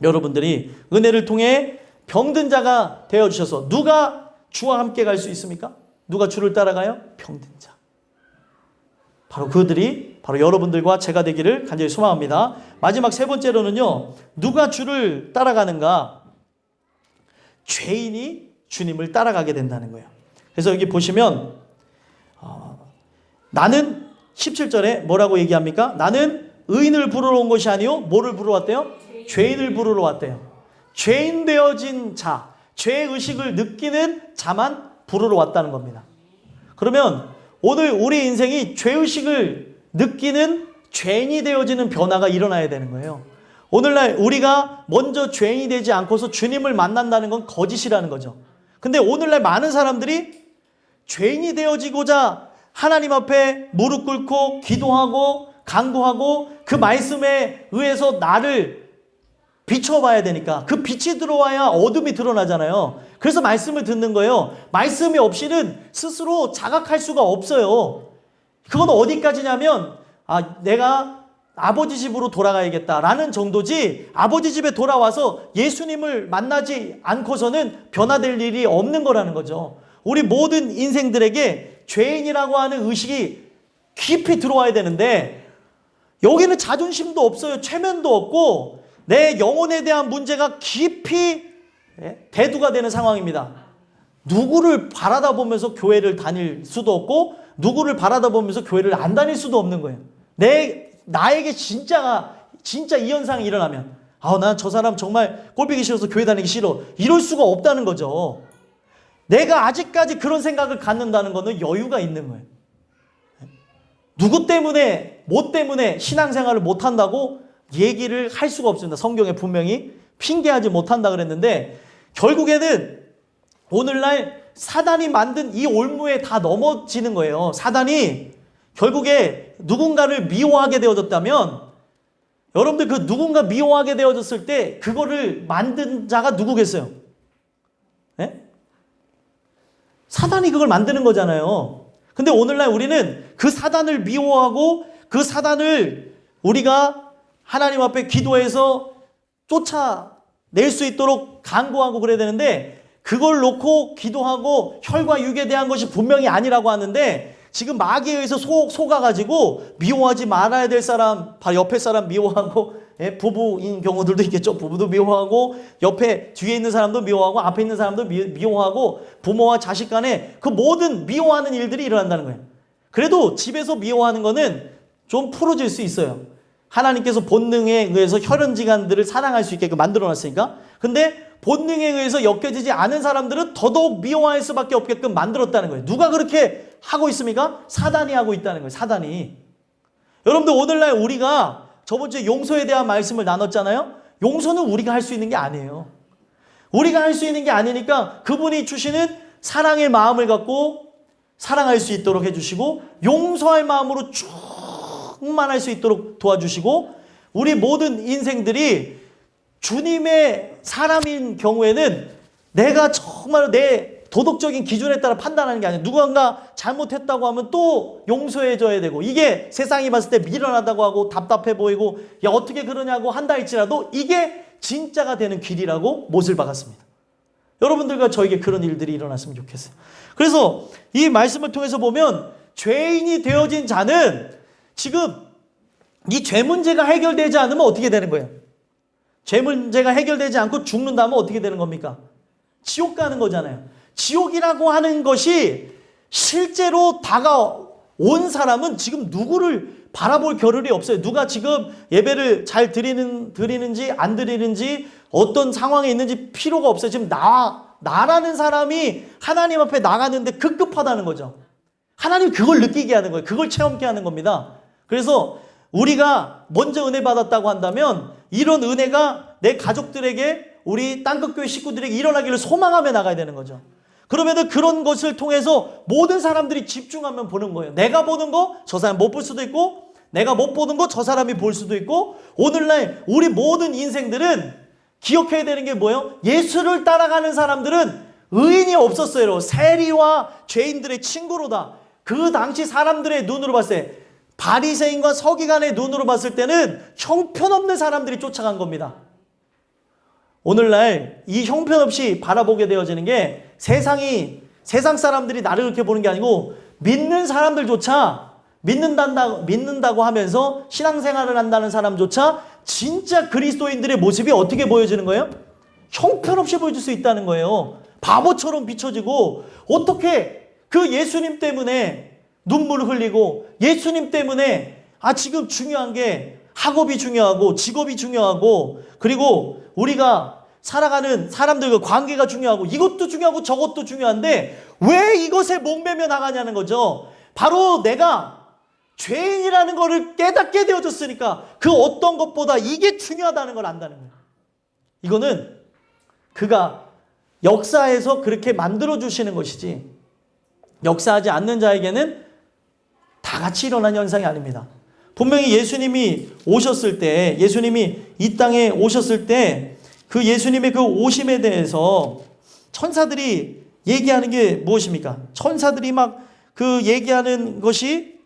여러분들이 은혜를 통해 병든 자가 되어주셔서 누가 주와 함께 갈 수 있습니까? 누가 주를 따라가요? 병든 자. 바로 그들이 바로 여러분들과 제가 되기를 간절히 소망합니다. 마지막 세 번째로는요. 누가 주를 따라가는가? 죄인이 주님을 따라가게 된다는 거예요. 그래서 여기 보시면 나는 17절에 뭐라고 얘기합니까? 나는 의인을 부르러 온 것이 아니요 뭐를 부르러 왔대요? 죄인을 부르러 왔대요. 죄인 되어진 자, 죄의식을 느끼는 자만 부르러 왔다는 겁니다. 그러면 오늘 우리 인생이 죄의식을 느끼는 죄인이 되어지는 변화가 일어나야 되는 거예요. 오늘날 우리가 먼저 죄인이 되지 않고서 주님을 만난다는 건 거짓이라는 거죠. 근데 오늘날 많은 사람들이 죄인이 되어지고자 하나님 앞에 무릎 꿇고 기도하고 간구하고 그 말씀에 의해서 나를 비춰봐야 되니까 그 빛이 들어와야 어둠이 드러나잖아요. 그래서 말씀을 듣는 거예요. 말씀이 없이는 스스로 자각할 수가 없어요. 그건 어디까지냐면 내가 아버지 집으로 돌아가야겠다라는 정도지 아버지 집에 돌아와서 예수님을 만나지 않고서는 변화될 일이 없는 거라는 거죠. 우리 모든 인생들에게 죄인이라고 하는 의식이 깊이 들어와야 되는데 여기는 자존심도 없어요. 체면도 없고 내 영혼에 대한 문제가 깊이 대두가 되는 상황입니다. 누구를 바라다 보면서 교회를 다닐 수도 없고 누구를 바라다 보면서 교회를 안 다닐 수도 없는 거예요. 나에게 진짜 이 현상이 일어나면 난 저 사람 정말 꼴보기 싫어서 교회 다니기 싫어. 이럴 수가 없다는 거죠. 내가 아직까지 그런 생각을 갖는다는 것은 여유가 있는 거예요. 누구 때문에, 뭐 때문에 신앙생활을 못한다고 얘기를 할 수가 없습니다. 성경에 분명히 핑계하지 못한다 그랬는데 결국에는 오늘날 사단이 만든 이 올무에 다 넘어지는 거예요. 사단이 결국에 누군가를 미워하게 되어졌다면 여러분들 그 누군가 미워하게 되어졌을 때 그거를 만든 자가 누구겠어요? 네? 사단이 그걸 만드는 거잖아요. 근데 오늘날 우리는 그 사단을 미워하고 그 사단을 우리가 하나님 앞에 기도해서 쫓아낼 수 있도록 간구하고 그래야 되는데 그걸 놓고 기도하고 혈과 육에 대한 것이 분명히 아니라고 하는데 지금 마귀에 의해서 속아가지고 미워하지 말아야 될 사람, 바로 옆에 사람 미워하고, 부부인 경우들도 있겠죠. 부부도 미워하고, 옆에 뒤에 있는 사람도 미워하고, 앞에 있는 사람도 미워하고, 부모와 자식 간에 그 모든 미워하는 일들이 일어난다는 거예요. 그래도 집에서 미워하는 거는 좀 풀어질 수 있어요. 하나님께서 본능에 의해서 혈연지간들을 사랑할 수 있게끔 만들어놨으니까. 근데 본능에 의해서 엮여지지 않은 사람들은 더더욱 미워할 수밖에 없게끔 만들었다는 거예요. 누가 그렇게 하고 있습니까? 사단이 하고 있다는 거예요. 사단이. 여러분들 오늘날 우리가 저번 주에 용서에 대한 말씀을 나눴잖아요. 용서는 우리가 할 수 있는 게 아니에요. 우리가 할 수 있는 게 아니니까 그분이 주시는 사랑의 마음을 갖고 사랑할 수 있도록 해주시고 용서할 마음으로 충만할 수 있도록 도와주시고 우리 모든 인생들이 주님의 사람인 경우에는 내가 정말 내 도덕적인 기준에 따라 판단하는 게 아니에요. 누군가 잘못했다고 하면 또 용서해줘야 되고 이게 세상이 봤을 때 미련하다고 하고 답답해 보이고 야 어떻게 그러냐고 한다 할지라도 이게 진짜가 되는 길이라고 못을 박았습니다. 여러분들과 저에게 그런 일들이 일어났으면 좋겠어요. 그래서 이 말씀을 통해서 보면 죄인이 되어진 자는 지금 이 죄 문제가 해결되지 않으면 어떻게 되는 거예요? 죄 문제가 해결되지 않고 죽는다면 어떻게 되는 겁니까? 지옥 가는 거잖아요. 지옥이라고 하는 것이 실제로 다가온 사람은 지금 누구를 바라볼 겨를이 없어요. 누가 지금 예배를 잘 드리는지 안 드리는지 어떤 상황에 있는지 필요가 없어요. 지금 나라는 사람이 하나님 앞에 나가는데 급급하다는 거죠. 하나님 그걸 느끼게 하는 거예요. 그걸 체험케 하는 겁니다. 그래서 우리가 먼저 은혜 받았다고 한다면 이런 은혜가 내 가족들에게 우리 땅끝교회 식구들에게 일어나기를 소망하며 나가야 되는 거죠. 그러면 그런 것을 통해서 모든 사람들이 집중하면 보는 거예요. 내가 보는 거 저 사람 못 볼 수도 있고 내가 못 보는 거 저 사람이 볼 수도 있고 오늘날 우리 모든 인생들은 기억해야 되는 게 뭐예요? 예수를 따라가는 사람들은 의인이 없었어요. 세리와 죄인들의 친구로다. 그 당시 사람들의 눈으로 봤을 때 바리새인과 서기관의 눈으로 봤을 때는 형편없는 사람들이 쫓아간 겁니다. 오늘날 이 형편없이 바라보게 되어지는 게 세상 사람들이 나를 그렇게 보는 게 아니고 믿는 사람들조차 믿는다고 하면서 신앙생활을 한다는 사람조차 진짜 그리스도인들의 모습이 어떻게 보여지는 거예요? 형편없이 보여줄 수 있다는 거예요. 바보처럼 비춰지고 어떻게 그 예수님 때문에 눈물을 흘리고 예수님 때문에 지금 중요한 게 학업이 중요하고 직업이 중요하고 그리고 우리가 살아가는 사람들과 관계가 중요하고 이것도 중요하고 저것도 중요한데 왜 이것에 목매며 나가냐는 거죠. 바로 내가 죄인이라는 것을 깨닫게 되어졌으니까 그 어떤 것보다 이게 중요하다는 걸 안다는 거예요. 이거는 그가 역사에서 그렇게 만들어주시는 것이지 역사하지 않는 자에게는 다 같이 일어난 현상이 아닙니다. 분명히 예수님이 오셨을 때 예수님이 이 땅에 오셨을 때 그 예수님의 그 오심에 대해서 천사들이 얘기하는 게 무엇입니까? 천사들이 막 그 얘기하는 것이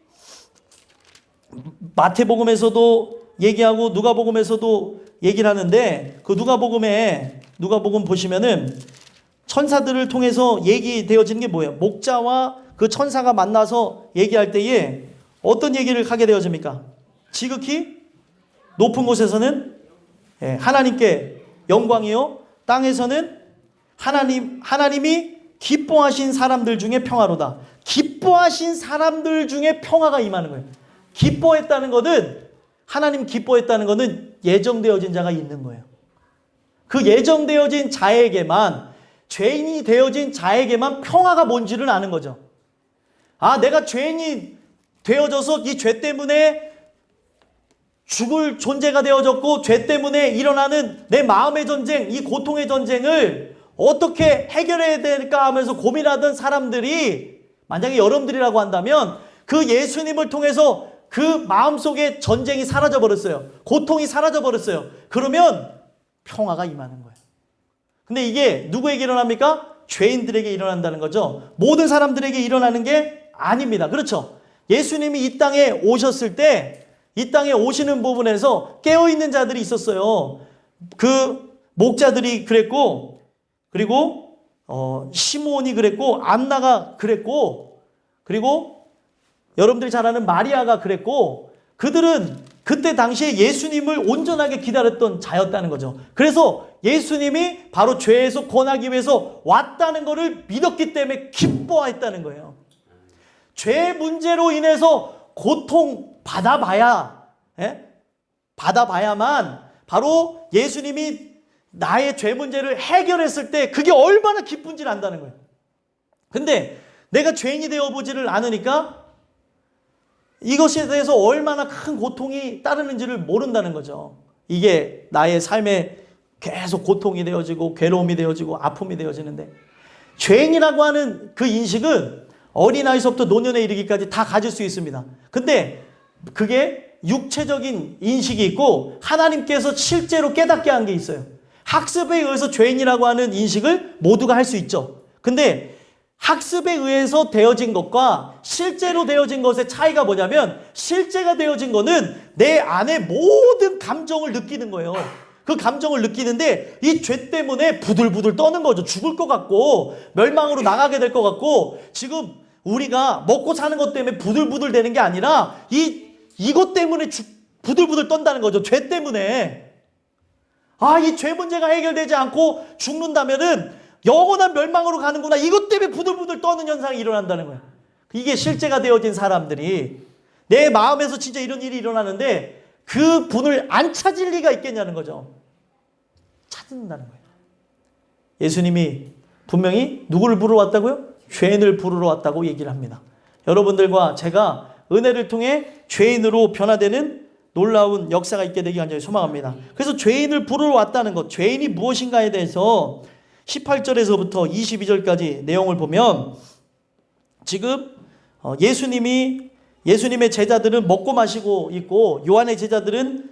마태복음에서도 얘기하고 누가복음에서도 얘기를 하는데 그 누가복음 보시면은 천사들을 통해서 얘기되어지는 게 뭐예요? 목자와 그 천사가 만나서 얘기할 때에 어떤 얘기를 하게 되어집니까? 지극히 높은 곳에서는 하나님께 영광이요, 땅에서는 하나님이 기뻐하신 사람들 중에 평화로다. 기뻐하신 사람들 중에 평화가 임하는 거예요. 기뻐했다는 것은, 하나님 기뻐했다는 것은 예정되어진 자가 있는 거예요. 그 예정되어진 자에게만, 죄인이 되어진 자에게만 평화가 뭔지를 아는 거죠. 아, 내가 죄인이 되어져서 이 죄 때문에 죽을 존재가 되어졌고, 죄 때문에 일어나는 내 마음의 전쟁, 이 고통의 전쟁을 어떻게 해결해야 될까 하면서 고민하던 사람들이, 만약에 여러분들이라고 한다면 그 예수님을 통해서 그 마음속에 전쟁이 사라져 버렸어요. 고통이 사라져 버렸어요. 그러면 평화가 임하는 거예요. 근데 이게 누구에게 일어납니까? 죄인들에게 일어난다는 거죠. 모든 사람들에게 일어나는 게 아닙니다. 그렇죠? 예수님이 이 땅에 오셨을 때, 이 땅에 오시는 부분에서 깨어있는 자들이 있었어요. 그 목자들이 그랬고, 그리고 시므온이 그랬고, 안나가 그랬고, 그리고 여러분들이 잘 아는 마리아가 그랬고, 그들은 그때 당시에 예수님을 온전하게 기다렸던 자였다는 거죠. 그래서 예수님이 바로 죄에서 구원하기 위해서 왔다는 것을 믿었기 때문에 기뻐했다는 거예요. 죄 문제로 인해서 고통 받아봐야만 바로 예수님이 나의 죄 문제를 해결했을 때 그게 얼마나 기쁜지를 안다는 거예요. 근데 내가 죄인이 되어보지를 않으니까 이것에 대해서 얼마나 큰 고통이 따르는지를 모른다는 거죠. 이게 나의 삶에 계속 고통이 되어지고 괴로움이 되어지고 아픔이 되어지는데, 죄인이라고 하는 그 인식은 어린아이서부터 노년에 이르기까지 다 가질 수 있습니다. 근데 그게 육체적인 인식이 있고 하나님께서 실제로 깨닫게 한 게 있어요. 학습에 의해서 죄인이라고 하는 인식을 모두가 할 수 있죠. 근데 학습에 의해서 되어진 것과 실제로 되어진 것의 차이가 뭐냐면, 실제가 되어진 거는 내 안에 모든 감정을 느끼는 거예요. 그 감정을 느끼는데 이 죄 때문에 부들부들 떠는 거죠. 죽을 것 같고 멸망으로 나가게 될 것 같고, 지금 우리가 먹고 사는 것 때문에 부들부들 되는 게 아니라 이것 때문에 부들부들 떤다는 거죠. 죄 때문에. 아, 이 죄 문제가 해결되지 않고 죽는다면은 영원한 멸망으로 가는구나. 이것 때문에 부들부들 떠는 현상이 일어난다는 거예요. 이게 실제가 되어진 사람들이 내 마음에서 진짜 이런 일이 일어나는데 그 분을 안 찾을 리가 있겠냐는 거죠. 찾는다는 거예요. 예수님이 분명히 누구를 부르러 왔다고요? 죄인을 부르러 왔다고 얘기를 합니다. 여러분들과 제가 은혜를 통해 죄인으로 변화되는 놀라운 역사가 있게 되기 간절히 소망합니다. 그래서 죄인을 부르러 왔다는 것, 죄인이 무엇인가에 대해서 18절에서부터 22절까지 내용을 보면, 지금 예수님의 제자들은 먹고 마시고 있고 요한의 제자들은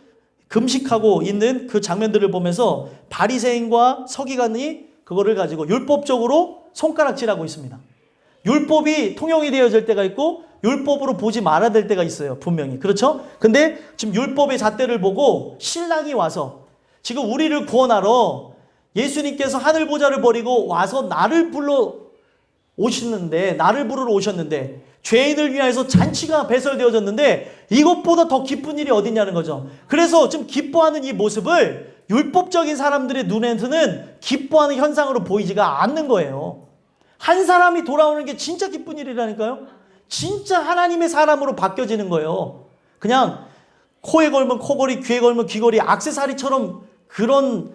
금식하고 있는 그 장면들을 보면서 바리새인과 서기관이 그거를 가지고 율법적으로 손가락질하고 있습니다. 율법이 통용이 되어질 때가 있고 율법으로 보지 말아야 될 때가 있어요. 분명히. 그렇죠? 근데 지금 율법의 잣대를 보고 신랑이 와서 지금 우리를 구원하러 예수님께서 하늘 보좌를 버리고 와서 나를 부르러 오셨는데 죄인을 위하여서 잔치가 배설되어졌는데 이것보다 더 기쁜 일이 어딨냐는 거죠. 그래서 좀 기뻐하는 이 모습을 율법적인 사람들의 눈에서는 기뻐하는 현상으로 보이지가 않는 거예요. 한 사람이 돌아오는 게 진짜 기쁜 일이라니까요. 진짜 하나님의 사람으로 바뀌어지는 거예요. 그냥 코에 걸면 코걸이, 귀에 걸면 귀걸이, 액세서리처럼 그런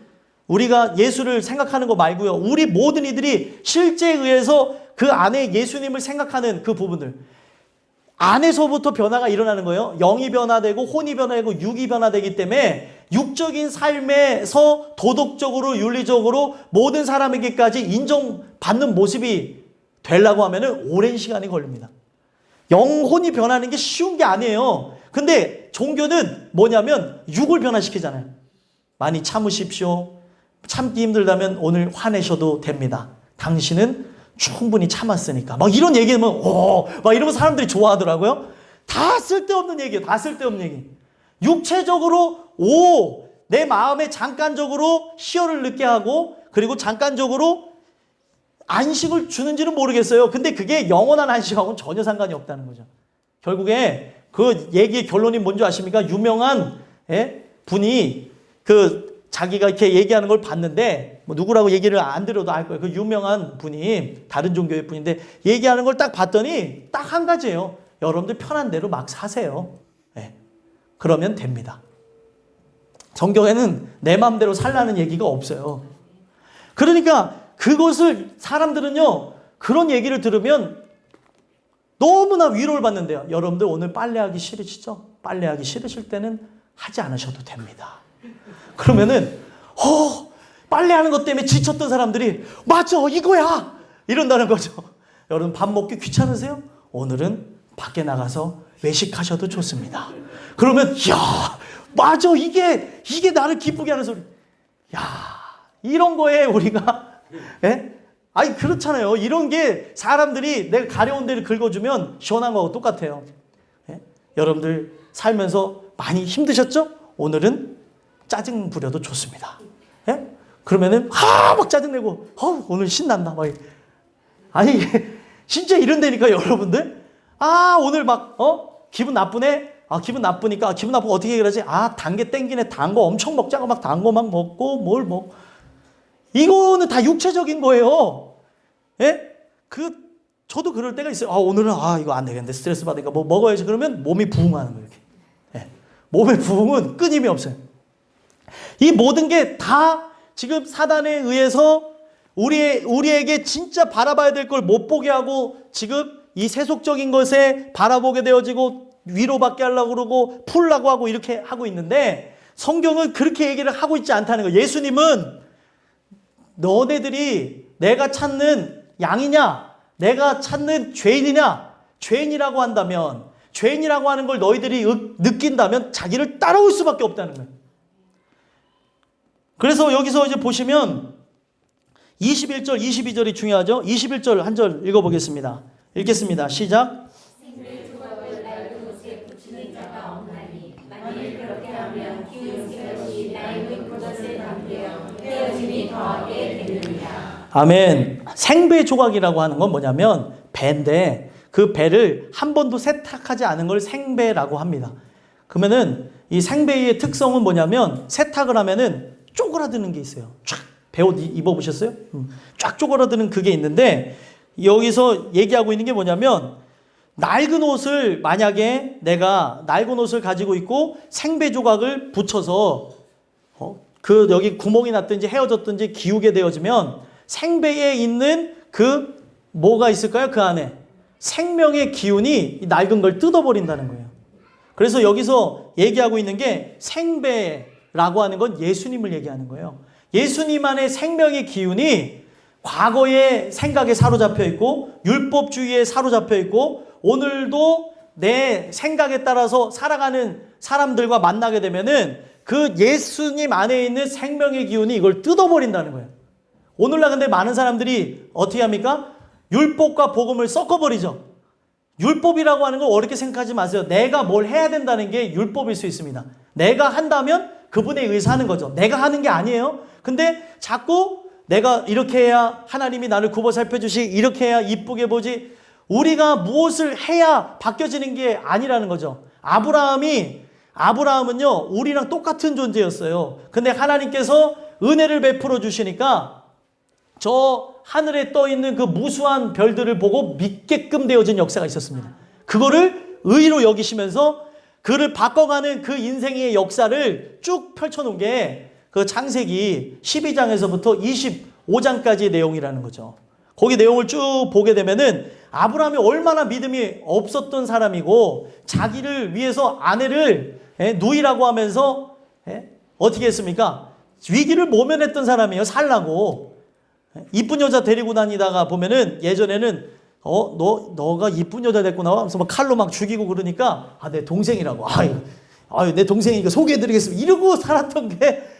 우리가 예수를 생각하는 거 말고요. 우리 모든 이들이 실제에 의해서 그 안에 예수님을 생각하는 그 부분들 안에서부터 변화가 일어나는 거예요. 영이 변화되고 혼이 변화되고 육이 변화되기 때문에 육적인 삶에서 도덕적으로 윤리적으로 모든 사람에게까지 인정받는 모습이 되려고 하면은 오랜 시간이 걸립니다. 영혼이 변하는 게 쉬운 게 아니에요. 근데 종교는 뭐냐면 육을 변화시키잖아요. 많이 참으십시오. 참기 힘들다면 오늘 화내셔도 됩니다. 당신은 충분히 참았으니까. 막 이런 얘기하면 막 이러면 사람들이 좋아하더라고요. 다 쓸데없는 얘기예요. 다 쓸데없는 얘기. 육체적으로 내 마음에 잠깐적으로 희열을 느끼게 하고 그리고 잠깐적으로 안식을 주는지는 모르겠어요. 근데 그게 영원한 안식하고는 전혀 상관이 없다는 거죠. 결국에 그 얘기의 결론이 뭔지 아십니까? 유명한 분이 그 자기가 이렇게 얘기하는 걸 봤는데 뭐 누구라고 얘기를 안 드려도 알 거예요. 그 유명한 분이 다른 종교의 분인데 얘기하는 걸 딱 봤더니 딱 한 가지예요. 여러분들 편한 대로 막 사세요. 네. 그러면 됩니다. 성경에는 내 마음대로 살라는 얘기가 없어요. 그러니까 그것을 사람들은요, 그런 얘기를 들으면 너무나 위로를 받는데요. 여러분들 오늘 빨래하기 싫으시죠? 빨래하기 싫으실 때는 하지 않으셔도 됩니다. 그러면은 빨래하는 것 때문에 지쳤던 사람들이 맞아 이거야 이런다는 거죠. 여러분 밥 먹기 귀찮으세요? 오늘은 밖에 나가서 외식하셔도 좋습니다. 그러면 야 맞아 이게 나를 기쁘게 하는 소리. 야 이런 거에 우리가 아니 그렇잖아요. 이런 게 사람들이 내가 가려운 데를 긁어주면 시원한 거하고 똑같아요. 여러분들 살면서 많이 힘드셨죠? 오늘은 짜증 부려도 좋습니다. 그러면은 막 짜증내고 오늘 신난다. 막 아니 진짜 이런다니까 여러분들. 오늘 막 기분 나쁘네. 기분 나쁘니까 기분 나쁘고 어떻게 그러지? 단 게 땡기네. 단 거 엄청 먹자고 막 단 거 막 먹고 뭘 먹. 이거는 다 육체적인 거예요. 저도 그럴 때가 있어요. 오늘은 이거 안 되겠는데 스트레스 받으니까 뭐 먹어야지. 그러면 몸이 부응하는 거예요. 이렇게. 몸의 부응은 끊임이 없어요. 이 모든 게 다 지금 사단에 의해서 우리에게 진짜 바라봐야 될 걸 못 보게 하고 지금 이 세속적인 것에 바라보게 되어지고 위로받게 하려고 그러고 풀라고 하고 이렇게 하고 있는데 성경은 그렇게 얘기를 하고 있지 않다는 거예요. 예수님은 너네들이 내가 찾는 양이냐 내가 찾는 죄인이냐 죄인이라고 한다면 죄인이라고 하는 걸 너희들이 느낀다면 자기를 따라올 수밖에 없다는 거예요. 그래서 여기서 이제 보시면 21절 22절이 중요하죠. 21절 한 절 읽어보겠습니다. 읽겠습니다. 시작. 아멘. 생배 조각이라고 하는 건 뭐냐면 배인데 그 배를 한 번도 세탁하지 않은 걸 생배라고 합니다. 그러면은 이 생배의 특성은 뭐냐면 세탁을 하면은 쪼그라드는 게 있어요. 쫙 배옷 입어보셨어요? 쫙 쪼그라드는 그게 있는데 여기서 얘기하고 있는 게 뭐냐면 낡은 옷을 만약에 내가 낡은 옷을 가지고 있고 생배 조각을 붙여서 그 여기 구멍이 났든지 헤어졌든지 기우게 되어지면 생배에 있는 그 뭐가 있을까요? 그 안에 생명의 기운이 낡은 걸 뜯어버린다는 거예요. 그래서 여기서 얘기하고 있는 게 생배라고 하는 건 예수님을 얘기하는 거예요. 예수님 안에 생명의 기운이 과거의 생각에 사로잡혀 있고 율법주의에 사로잡혀 있고 오늘도 내 생각에 따라서 살아가는 사람들과 만나게 되면은 그 예수님 안에 있는 생명의 기운이 이걸 뜯어버린다는 거예요. 오늘날 근데 많은 사람들이 어떻게 합니까? 율법과 복음을 섞어버리죠. 율법이라고 하는 걸 어렵게 생각하지 마세요. 내가 뭘 해야 된다는 게 율법일 수 있습니다. 내가 한다면 그분에 의해서 하는 거죠. 내가 하는 게 아니에요. 근데 자꾸 내가 이렇게 해야 하나님이 나를 굽어 살펴주시, 이렇게 해야 이쁘게 보지. 우리가 무엇을 해야 바뀌어지는 게 아니라는 거죠. 아브라함은요, 우리랑 똑같은 존재였어요. 근데 하나님께서 은혜를 베풀어 주시니까 저 하늘에 떠 있는 그 무수한 별들을 보고 믿게끔 되어진 역사가 있었습니다. 그거를 의로 여기시면서 그를 바꿔가는 그 인생의 역사를 쭉 펼쳐놓은 게 그 창세기 12장에서부터 25장까지의 내용이라는 거죠. 거기 내용을 쭉 보게 되면은 아브라함이 얼마나 믿음이 없었던 사람이고 자기를 위해서 아내를 누이라고 하면서 어떻게 했습니까? 위기를 모면했던 사람이에요. 살라고. 이쁜 여자 데리고 다니다가 보면은 예전에는 너가 이쁜 여자 됐구나 하면서 막 칼로 막 죽이고 그러니까 내 동생이라고. 아유 내 동생이니까 소개해드리겠습니다. 이러고 살았던 게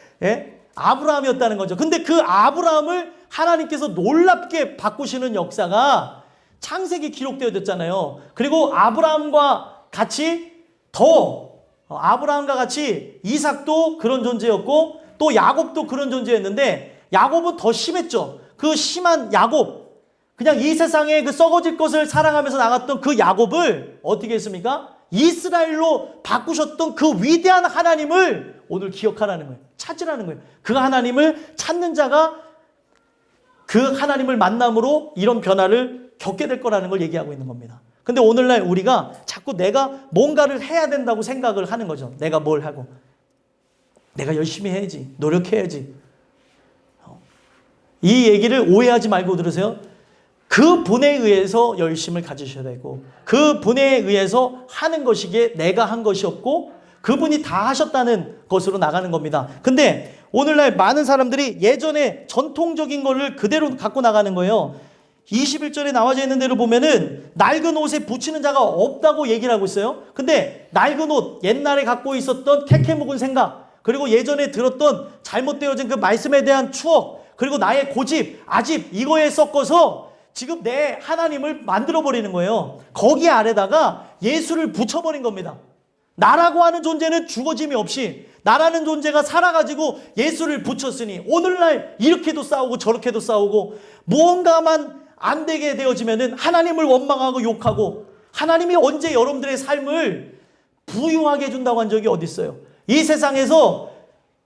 아브라함이었다는 거죠. 근데 그 아브라함을 하나님께서 놀랍게 바꾸시는 역사가 창세기 기록되어졌잖아요. 그리고 아브라함과 같이 이삭도 그런 존재였고 또 야곱도 그런 존재였는데 야곱은 더 심했죠. 그 심한 야곱, 그냥 이 세상에 그 썩어질 것을 사랑하면서 나갔던 그 야곱을 어떻게 했습니까? 이스라엘로 바꾸셨던 그 위대한 하나님을 오늘 기억하라는 거예요. 찾으라는 거예요. 그 하나님을 찾는 자가 그 하나님을 만남으로 이런 변화를 겪게 될 거라는 걸 얘기하고 있는 겁니다. 근데 오늘날 우리가 자꾸 내가 뭔가를 해야 된다고 생각을 하는 거죠. 내가 뭘 하고. 내가 열심히 해야지. 노력해야지. 이 얘기를 오해하지 말고 들으세요. 그 분에 의해서 열심을 가지셔야 되고 그 분에 의해서 하는 것이기에 내가 한 것이 없고 그분이 다 하셨다는 것으로 나가는 겁니다. 근데 오늘날 많은 사람들이 예전에 전통적인 거를 그대로 갖고 나가는 거예요. 21절에 나와져 있는 대로 보면은 낡은 옷에 붙이는 자가 없다고 얘기를 하고 있어요. 근데 낡은 옷, 옛날에 갖고 있었던 캐캐 묵은 생각, 그리고 예전에 들었던 잘못되어진 그 말씀에 대한 추억, 그리고 나의 고집, 아집, 이거에 섞어서 지금 내 하나님을 만들어버리는 거예요. 거기 아래다가 예수를 붙여버린 겁니다. 나라고 하는 존재는 죽어짐이 없이 나라는 존재가 살아가지고 예수를 붙였으니 오늘날 이렇게도 싸우고 저렇게도 싸우고 무언가만 안 되게 되어지면은 하나님을 원망하고 욕하고 하나님이 언제 여러분들의 삶을 부유하게 해준다고 한 적이 어디 있어요? 이 세상에서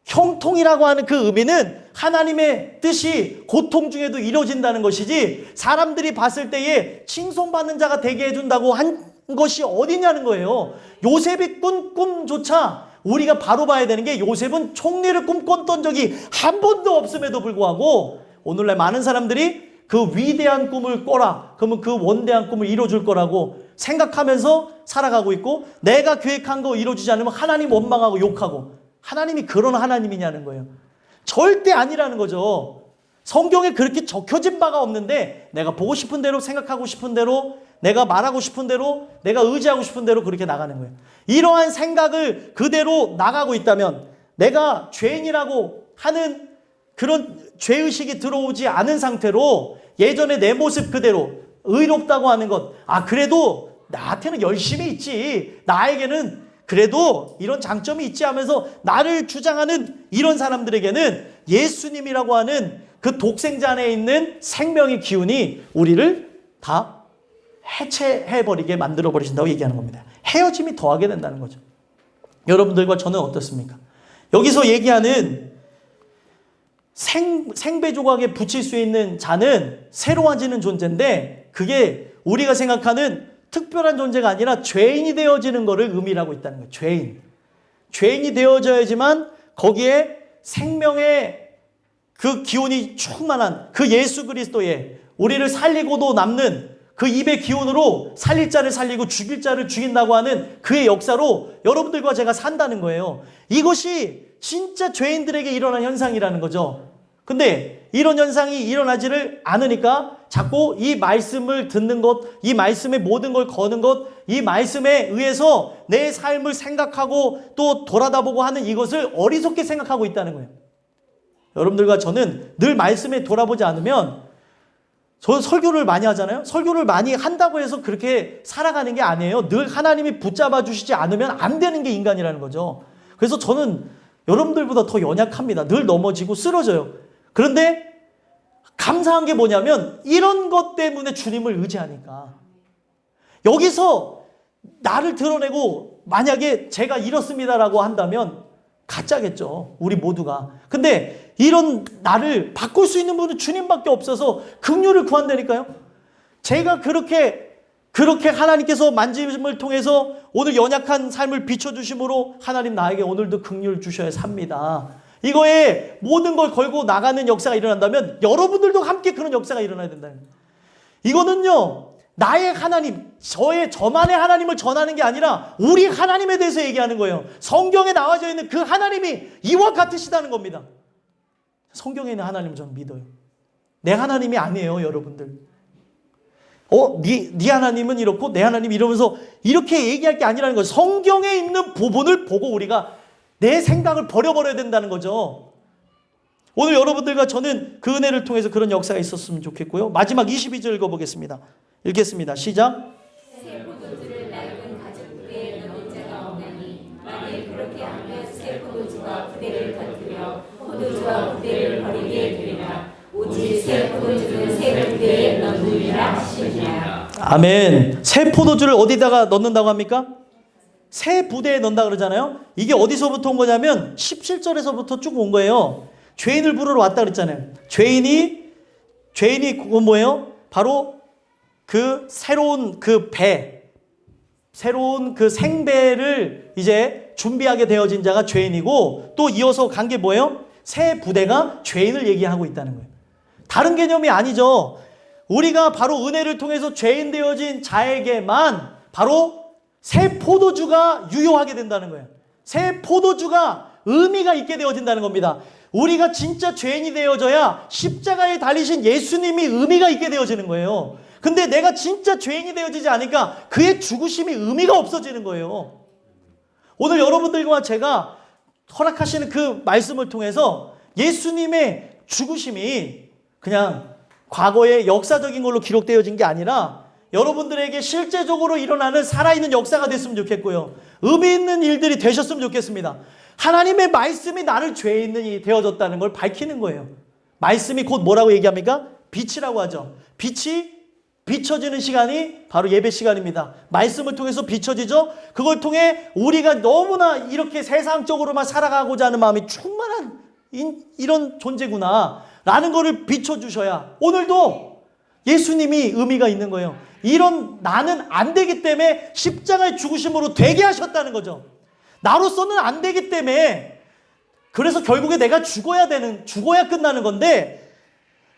형통이라고 하는 그 의미는 하나님의 뜻이 고통 중에도 이루어진다는 것이지 사람들이 봤을 때에 칭송받는 자가 되게 해준다고 한 것이 어디냐는 거예요. 요셉이 꾼 꿈조차 우리가 바로 봐야 되는 게 요셉은 총리를 꿈꿨던 적이 한 번도 없음에도 불구하고 오늘날 많은 사람들이 그 위대한 꿈을 꿔라. 그러면 그 원대한 꿈을 이뤄줄 거라고 생각하면서 살아가고 있고 내가 계획한 거 이루어지지 않으면 하나님 원망하고 욕하고 하나님이 그런 하나님이냐는 거예요. 절대 아니라는 거죠. 성경에 그렇게 적혀진 바가 없는데 내가 보고 싶은 대로 생각하고 싶은 대로 내가 말하고 싶은 대로 내가 의지하고 싶은 대로 그렇게 나가는 거예요. 이러한 생각을 그대로 나가고 있다면 내가 죄인이라고 하는 그런 죄의식이 들어오지 않은 상태로 예전에 내 모습 그대로 의롭다고 하는 것, 그래도 나한테는 열심히 있지, 나에게는 그래도 이런 장점이 있지 하면서 나를 주장하는 이런 사람들에게는 예수님이라고 하는 그 독생자 안에 있는 생명의 기운이 우리를 다 해체해버리게 만들어버리신다고 얘기하는 겁니다. 헤어짐이 더하게 된다는 거죠. 여러분들과 저는 어떻습니까? 여기서 얘기하는 생배 조각에 붙일 수 있는 자는 새로워지는 존재인데 그게 우리가 생각하는 특별한 존재가 아니라 죄인이 되어지는 것을 의미하고 있다는 거예요. 죄인이 되어져야지만 거기에 생명의 그 기운이 충만한 그 예수 그리스도의 우리를 살리고도 남는 그 입의 기운으로 살릴 자를 살리고 죽일 자를 죽인다고 하는 그의 역사로 여러분들과 제가 산다는 거예요. 이것이 진짜 죄인들에게 일어난 현상이라는 거죠. 근데 이런 현상이 일어나지를 않으니까 자꾸 이 말씀을 듣는 것, 이 말씀의 모든 걸 거는 것, 이 말씀에 의해서 내 삶을 생각하고 또 돌아다보고 하는 이것을 어리석게 생각하고 있다는 거예요. 여러분들과 저는 늘 말씀에 돌아보지 않으면 저는 설교를 많이 하잖아요. 설교를 많이 한다고 해서 그렇게 살아가는 게 아니에요. 늘 하나님이 붙잡아 주시지 않으면 안 되는 게 인간이라는 거죠. 그래서 저는 여러분들보다 더 연약합니다. 늘 넘어지고 쓰러져요. 그런데 감사한 게 뭐냐면 이런 것 때문에 주님을 의지하니까 여기서 나를 드러내고 만약에 제가 이렇습니다라고 한다면 가짜겠죠. 우리 모두가. 근데 이런 나를 바꿀 수 있는 분은 주님밖에 없어서 긍휼을 구한다니까요. 제가 그렇게 하나님께서 만짐을 통해서 오늘 연약한 삶을 비춰주심으로 하나님 나에게 오늘도 긍휼을 주셔야 삽니다. 이거에 모든 걸 걸고 나가는 역사가 일어난다면 여러분들도 함께 그런 역사가 일어나야 된다는 거예요. 이거는요, 나의 하나님, 저만의 하나님을 전하는 게 아니라 우리 하나님에 대해서 얘기하는 거예요. 성경에 나와져 있는 그 하나님이 이와 같으시다는 겁니다. 성경에 있는 하나님을 저는 믿어요. 내 하나님이 아니에요, 여러분들. 네 하나님은 이렇고 내 하나님 이러면서 이렇게 얘기할 게 아니라는 거예요. 성경에 있는 부분을 보고 우리가 내 생각을 버려버려야 된다는 거죠. 오늘 여러분들과 저는 그 은혜를 통해서 그런 역사가 있었으면 좋겠고요. 마지막 22절 읽어보겠습니다. 읽겠습니다. 시작. 새 포도주를 낡은 가죽부대에 넣은 자가 없나니 만일 그렇게 하면 새 포도주가 부대를 터뜨려 포도주와 부대를 버리게 되리라. 오직 새 포도주는 새 부대에 넣으리라 하시니라. 아멘. 새 포도주를 어디다가 넣는다고 합니까? 새 부대에 넣는다 그러잖아요. 이게 어디서부터 온 거냐면 17절에서부터 쭉 온 거예요. 죄인을 부르러 왔다 그랬잖아요. 죄인이 그건 뭐예요? 바로 그 새로운 새로운 그 생배를 이제 준비하게 되어진 자가 죄인이고, 또 이어서 간 게 뭐예요? 새 부대가 죄인을 얘기하고 있다는 거예요. 다른 개념이 아니죠. 우리가 바로 은혜를 통해서 죄인 되어진 자에게만 바로 새 포도주가 유효하게 된다는 거예요. 새 포도주가 의미가 있게 되어진다는 겁니다. 우리가 진짜 죄인이 되어져야 십자가에 달리신 예수님이 의미가 있게 되어지는 거예요. 근데 내가 진짜 죄인이 되어지지 않으니까 그의 죽으심이 의미가 없어지는 거예요. 오늘 여러분들과 제가 허락하시는 그 말씀을 통해서 예수님의 죽으심이 그냥 과거의 역사적인 걸로 기록되어진 게 아니라 여러분들에게 실제적으로 일어나는 살아있는 역사가 됐으면 좋겠고요. 의미 있는 일들이 되셨으면 좋겠습니다. 하나님의 말씀이 나를 죄 있는 이 되어졌다는 걸 밝히는 거예요. 말씀이 곧 뭐라고 얘기합니까? 빛이라고 하죠. 빛이 비춰지는 시간이 바로 예배 시간입니다. 말씀을 통해서 비춰지죠. 그걸 통해 우리가 너무나 이렇게 세상적으로만 살아가고자 하는 마음이 충만한 이런 존재구나 라는 거를 비춰주셔야 오늘도 예수님이 의미가 있는 거예요. 이런 나는 안 되기 때문에 십자가의 죽으심으로 되게 하셨다는 거죠. 나로서는 안 되기 때문에, 그래서 결국에 내가 죽어야 끝나는 건데,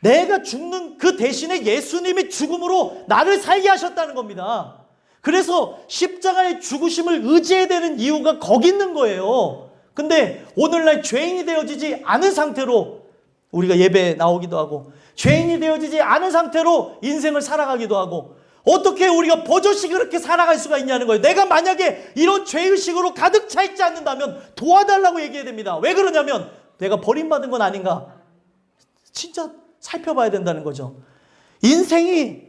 내가 죽는 그 대신에 예수님이 죽음으로 나를 살게 하셨다는 겁니다. 그래서 십자가의 죽으심을 의지해야 되는 이유가 거기 있는 거예요. 근데 오늘날 죄인이 되어지지 않은 상태로 우리가 예배에 나오기도 하고, 죄인이 되어지지 않은 상태로 인생을 살아가기도 하고, 어떻게 우리가 버젓이 그렇게 살아갈 수가 있냐는 거예요. 내가 만약에 이런 죄의식으로 가득 차 있지 않는다면 도와달라고 얘기해야 됩니다. 왜 그러냐면 내가 버림받은 건 아닌가, 진짜 살펴봐야 된다는 거죠. 인생이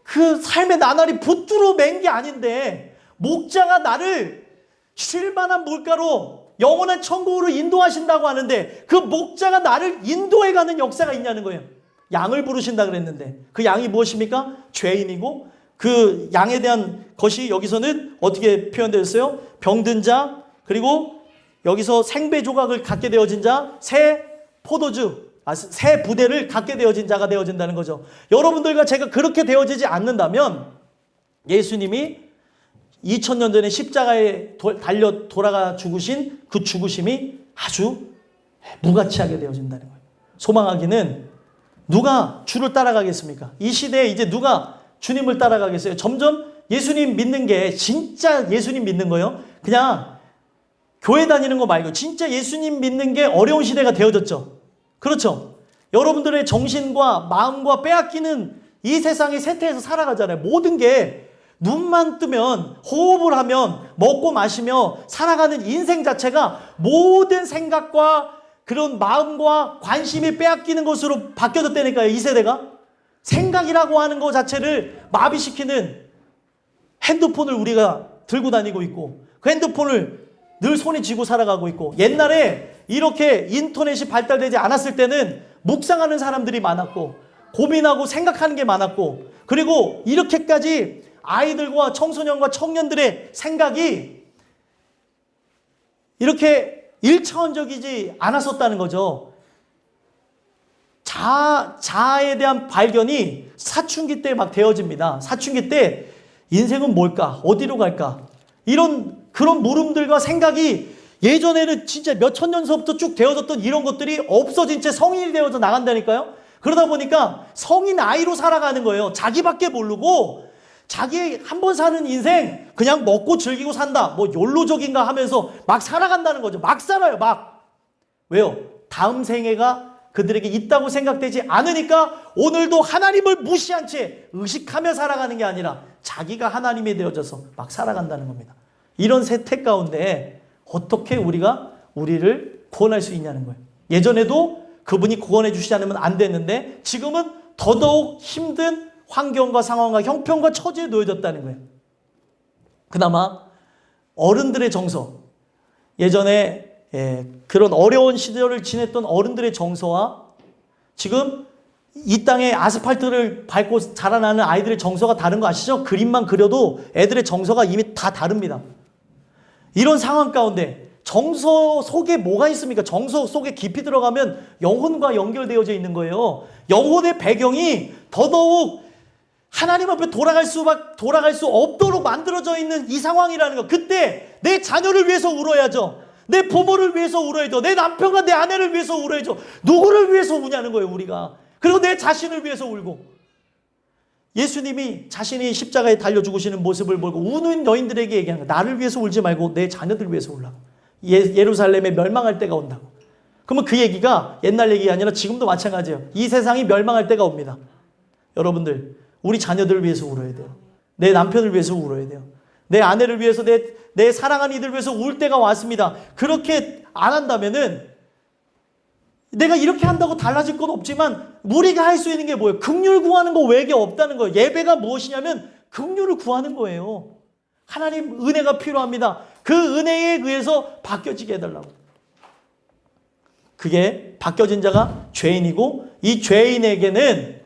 그 삶의 나날이 붙들어 맨 게 아닌데 목자가 나를 쉴 만한 물가로 영원한 천국으로 인도하신다고 하는데 그 목자가 나를 인도해가는 역사가 있냐는 거예요. 양을 부르신다 그랬는데 그 양이 무엇입니까? 죄인이고, 그 양에 대한 것이 여기서는 어떻게 표현되었어요? 병든 자, 그리고 여기서 생배 조각을 갖게 되어진 자, 새 포도주, 새 부대를 갖게 되어진 자가 되어진다는 거죠. 여러분들과 제가 그렇게 되어지지 않는다면 예수님이 2000년 전에 십자가에 달려 돌아가 죽으신 그 죽으심이 아주 무가치하게 되어진다는 거예요. 소망하기는 누가 주를 따라가겠습니까? 이 시대에 이제 누가 주님을 따라가겠어요? 점점 예수님 믿는 게, 진짜 예수님 믿는 거요, 그냥 교회 다니는 거 말고 진짜 예수님 믿는 게 어려운 시대가 되어졌죠. 그렇죠? 여러분들의 정신과 마음과 빼앗기는 이 세상의 세태에서 살아가잖아요. 모든 게 눈만 뜨면, 호흡을 하면, 먹고 마시며 살아가는 인생 자체가 모든 생각과 그런 마음과 관심이 빼앗기는 것으로 바뀌어졌다니까요. 이 세대가 생각이라고 하는 것 자체를 마비시키는 핸드폰을 우리가 들고 다니고 있고, 그 핸드폰을 늘 손에 쥐고 살아가고 있고, 옛날에 이렇게 인터넷이 발달되지 않았을 때는 묵상하는 사람들이 많았고 고민하고 생각하는 게 많았고, 그리고 이렇게까지 아이들과 청소년과 청년들의 생각이 이렇게 일차원적이지 않았었다는 거죠. 자아에 대한 발견이 사춘기 때 막 되어집니다. 사춘기 때 인생은 뭘까? 어디로 갈까? 그런 물음들과 생각이 예전에는 진짜 몇 천 년서부터 쭉 되어졌던 이런 것들이 없어진 채 성인이 되어서 나간다니까요. 그러다 보니까 성인 아이로 살아가는 거예요. 자기밖에 모르고 자기 한 번 사는 인생 그냥 먹고 즐기고 산다, 뭐 욜로족인가 하면서 막 살아간다는 거죠. 막 살아요, 막. 왜요? 다음 생애가 그들에게 있다고 생각되지 않으니까 오늘도 하나님을 무시한 채 의식하며 살아가는 게 아니라 자기가 하나님이 되어져서 막 살아간다는 겁니다. 이런 세태 가운데 어떻게 우리를 구원할 수 있냐는 거예요. 예전에도 그분이 구원해 주시지 않으면 안 됐는데 지금은 더더욱 힘든 환경과 상황과 형편과 처지에 놓여졌다는 거예요. 그나마 어른들의 정서, 예전에 그런 어려운 시절을 지냈던 어른들의 정서와 지금 이 땅에 아스팔트를 밟고 자라나는 아이들의 정서가 다른 거 아시죠? 그림만 그려도 애들의 정서가 이미 다 다릅니다. 이런 상황 가운데 정서 속에 뭐가 있습니까? 정서 속에 깊이 들어가면 영혼과 연결되어져 있는 거예요. 영혼의 배경이 더더욱 하나님 앞에 돌아갈 수 없도록 만들어져 있는 이 상황이라는 거. 그때 내 자녀를 위해서 울어야죠. 내 부모를 위해서 울어야죠. 내 남편과 내 아내를 위해서 울어야죠. 누구를 위해서 우냐는 거예요, 우리가. 그리고 내 자신을 위해서 울고. 예수님이 자신이 십자가에 달려 죽으시는 모습을 보고 우는 여인들에게 얘기하는 거예요. 나를 위해서 울지 말고 내 자녀들 위해서 울라고. 예루살렘에 멸망할 때가 온다고. 그러면 그 얘기가 옛날 얘기가 아니라 지금도 마찬가지예요. 이 세상이 멸망할 때가 옵니다. 여러분들, 우리 자녀들을 위해서 울어야 돼요. 내 남편을 위해서 울어야 돼요. 내 아내를 위해서, 내 사랑하는 이들 위해서 울 때가 왔습니다. 그렇게 안 한다면은 내가 이렇게 한다고 달라질 건 없지만 우리가 할 수 있는 게 뭐예요? 긍휼 구하는 거 외에 없다는 거예요. 예배가 무엇이냐면 긍휼을 구하는 거예요. 하나님 은혜가 필요합니다. 그 은혜에 의해서 바뀌어지게 해달라고. 그게 바뀌어진 자가 죄인이고 이 죄인에게는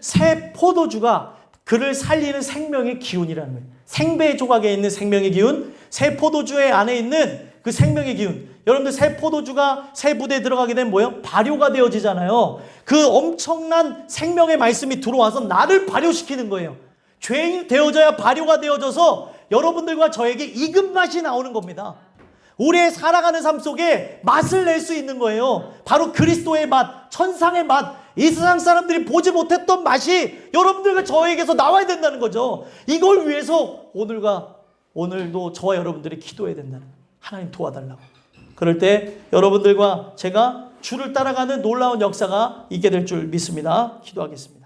새 포도주가 그를 살리는 생명의 기운이라는 거예요. 생배 조각에 있는 생명의 기운, 새 포도주의 안에 있는 그 생명의 기운. 여러분들 새 포도주가 새 부대에 들어가게 되면 뭐예요? 발효가 되어지잖아요. 그 엄청난 생명의 말씀이 들어와서 나를 발효시키는 거예요. 죄인이 되어져야 발효가 되어져서 여러분들과 저에게 익은 맛이 나오는 겁니다. 우리의 살아가는 삶 속에 맛을 낼 수 있는 거예요. 바로 그리스도의 맛, 천상의 맛, 이 세상 사람들이 보지 못했던 맛이 여러분들과 저에게서 나와야 된다는 거죠. 이걸 위해서 오늘도 저와 여러분들이 기도해야 된다는 거예요. 하나님 도와달라고. 그럴 때 여러분들과 제가 주를 따라가는 놀라운 역사가 있게 될 줄 믿습니다. 기도하겠습니다.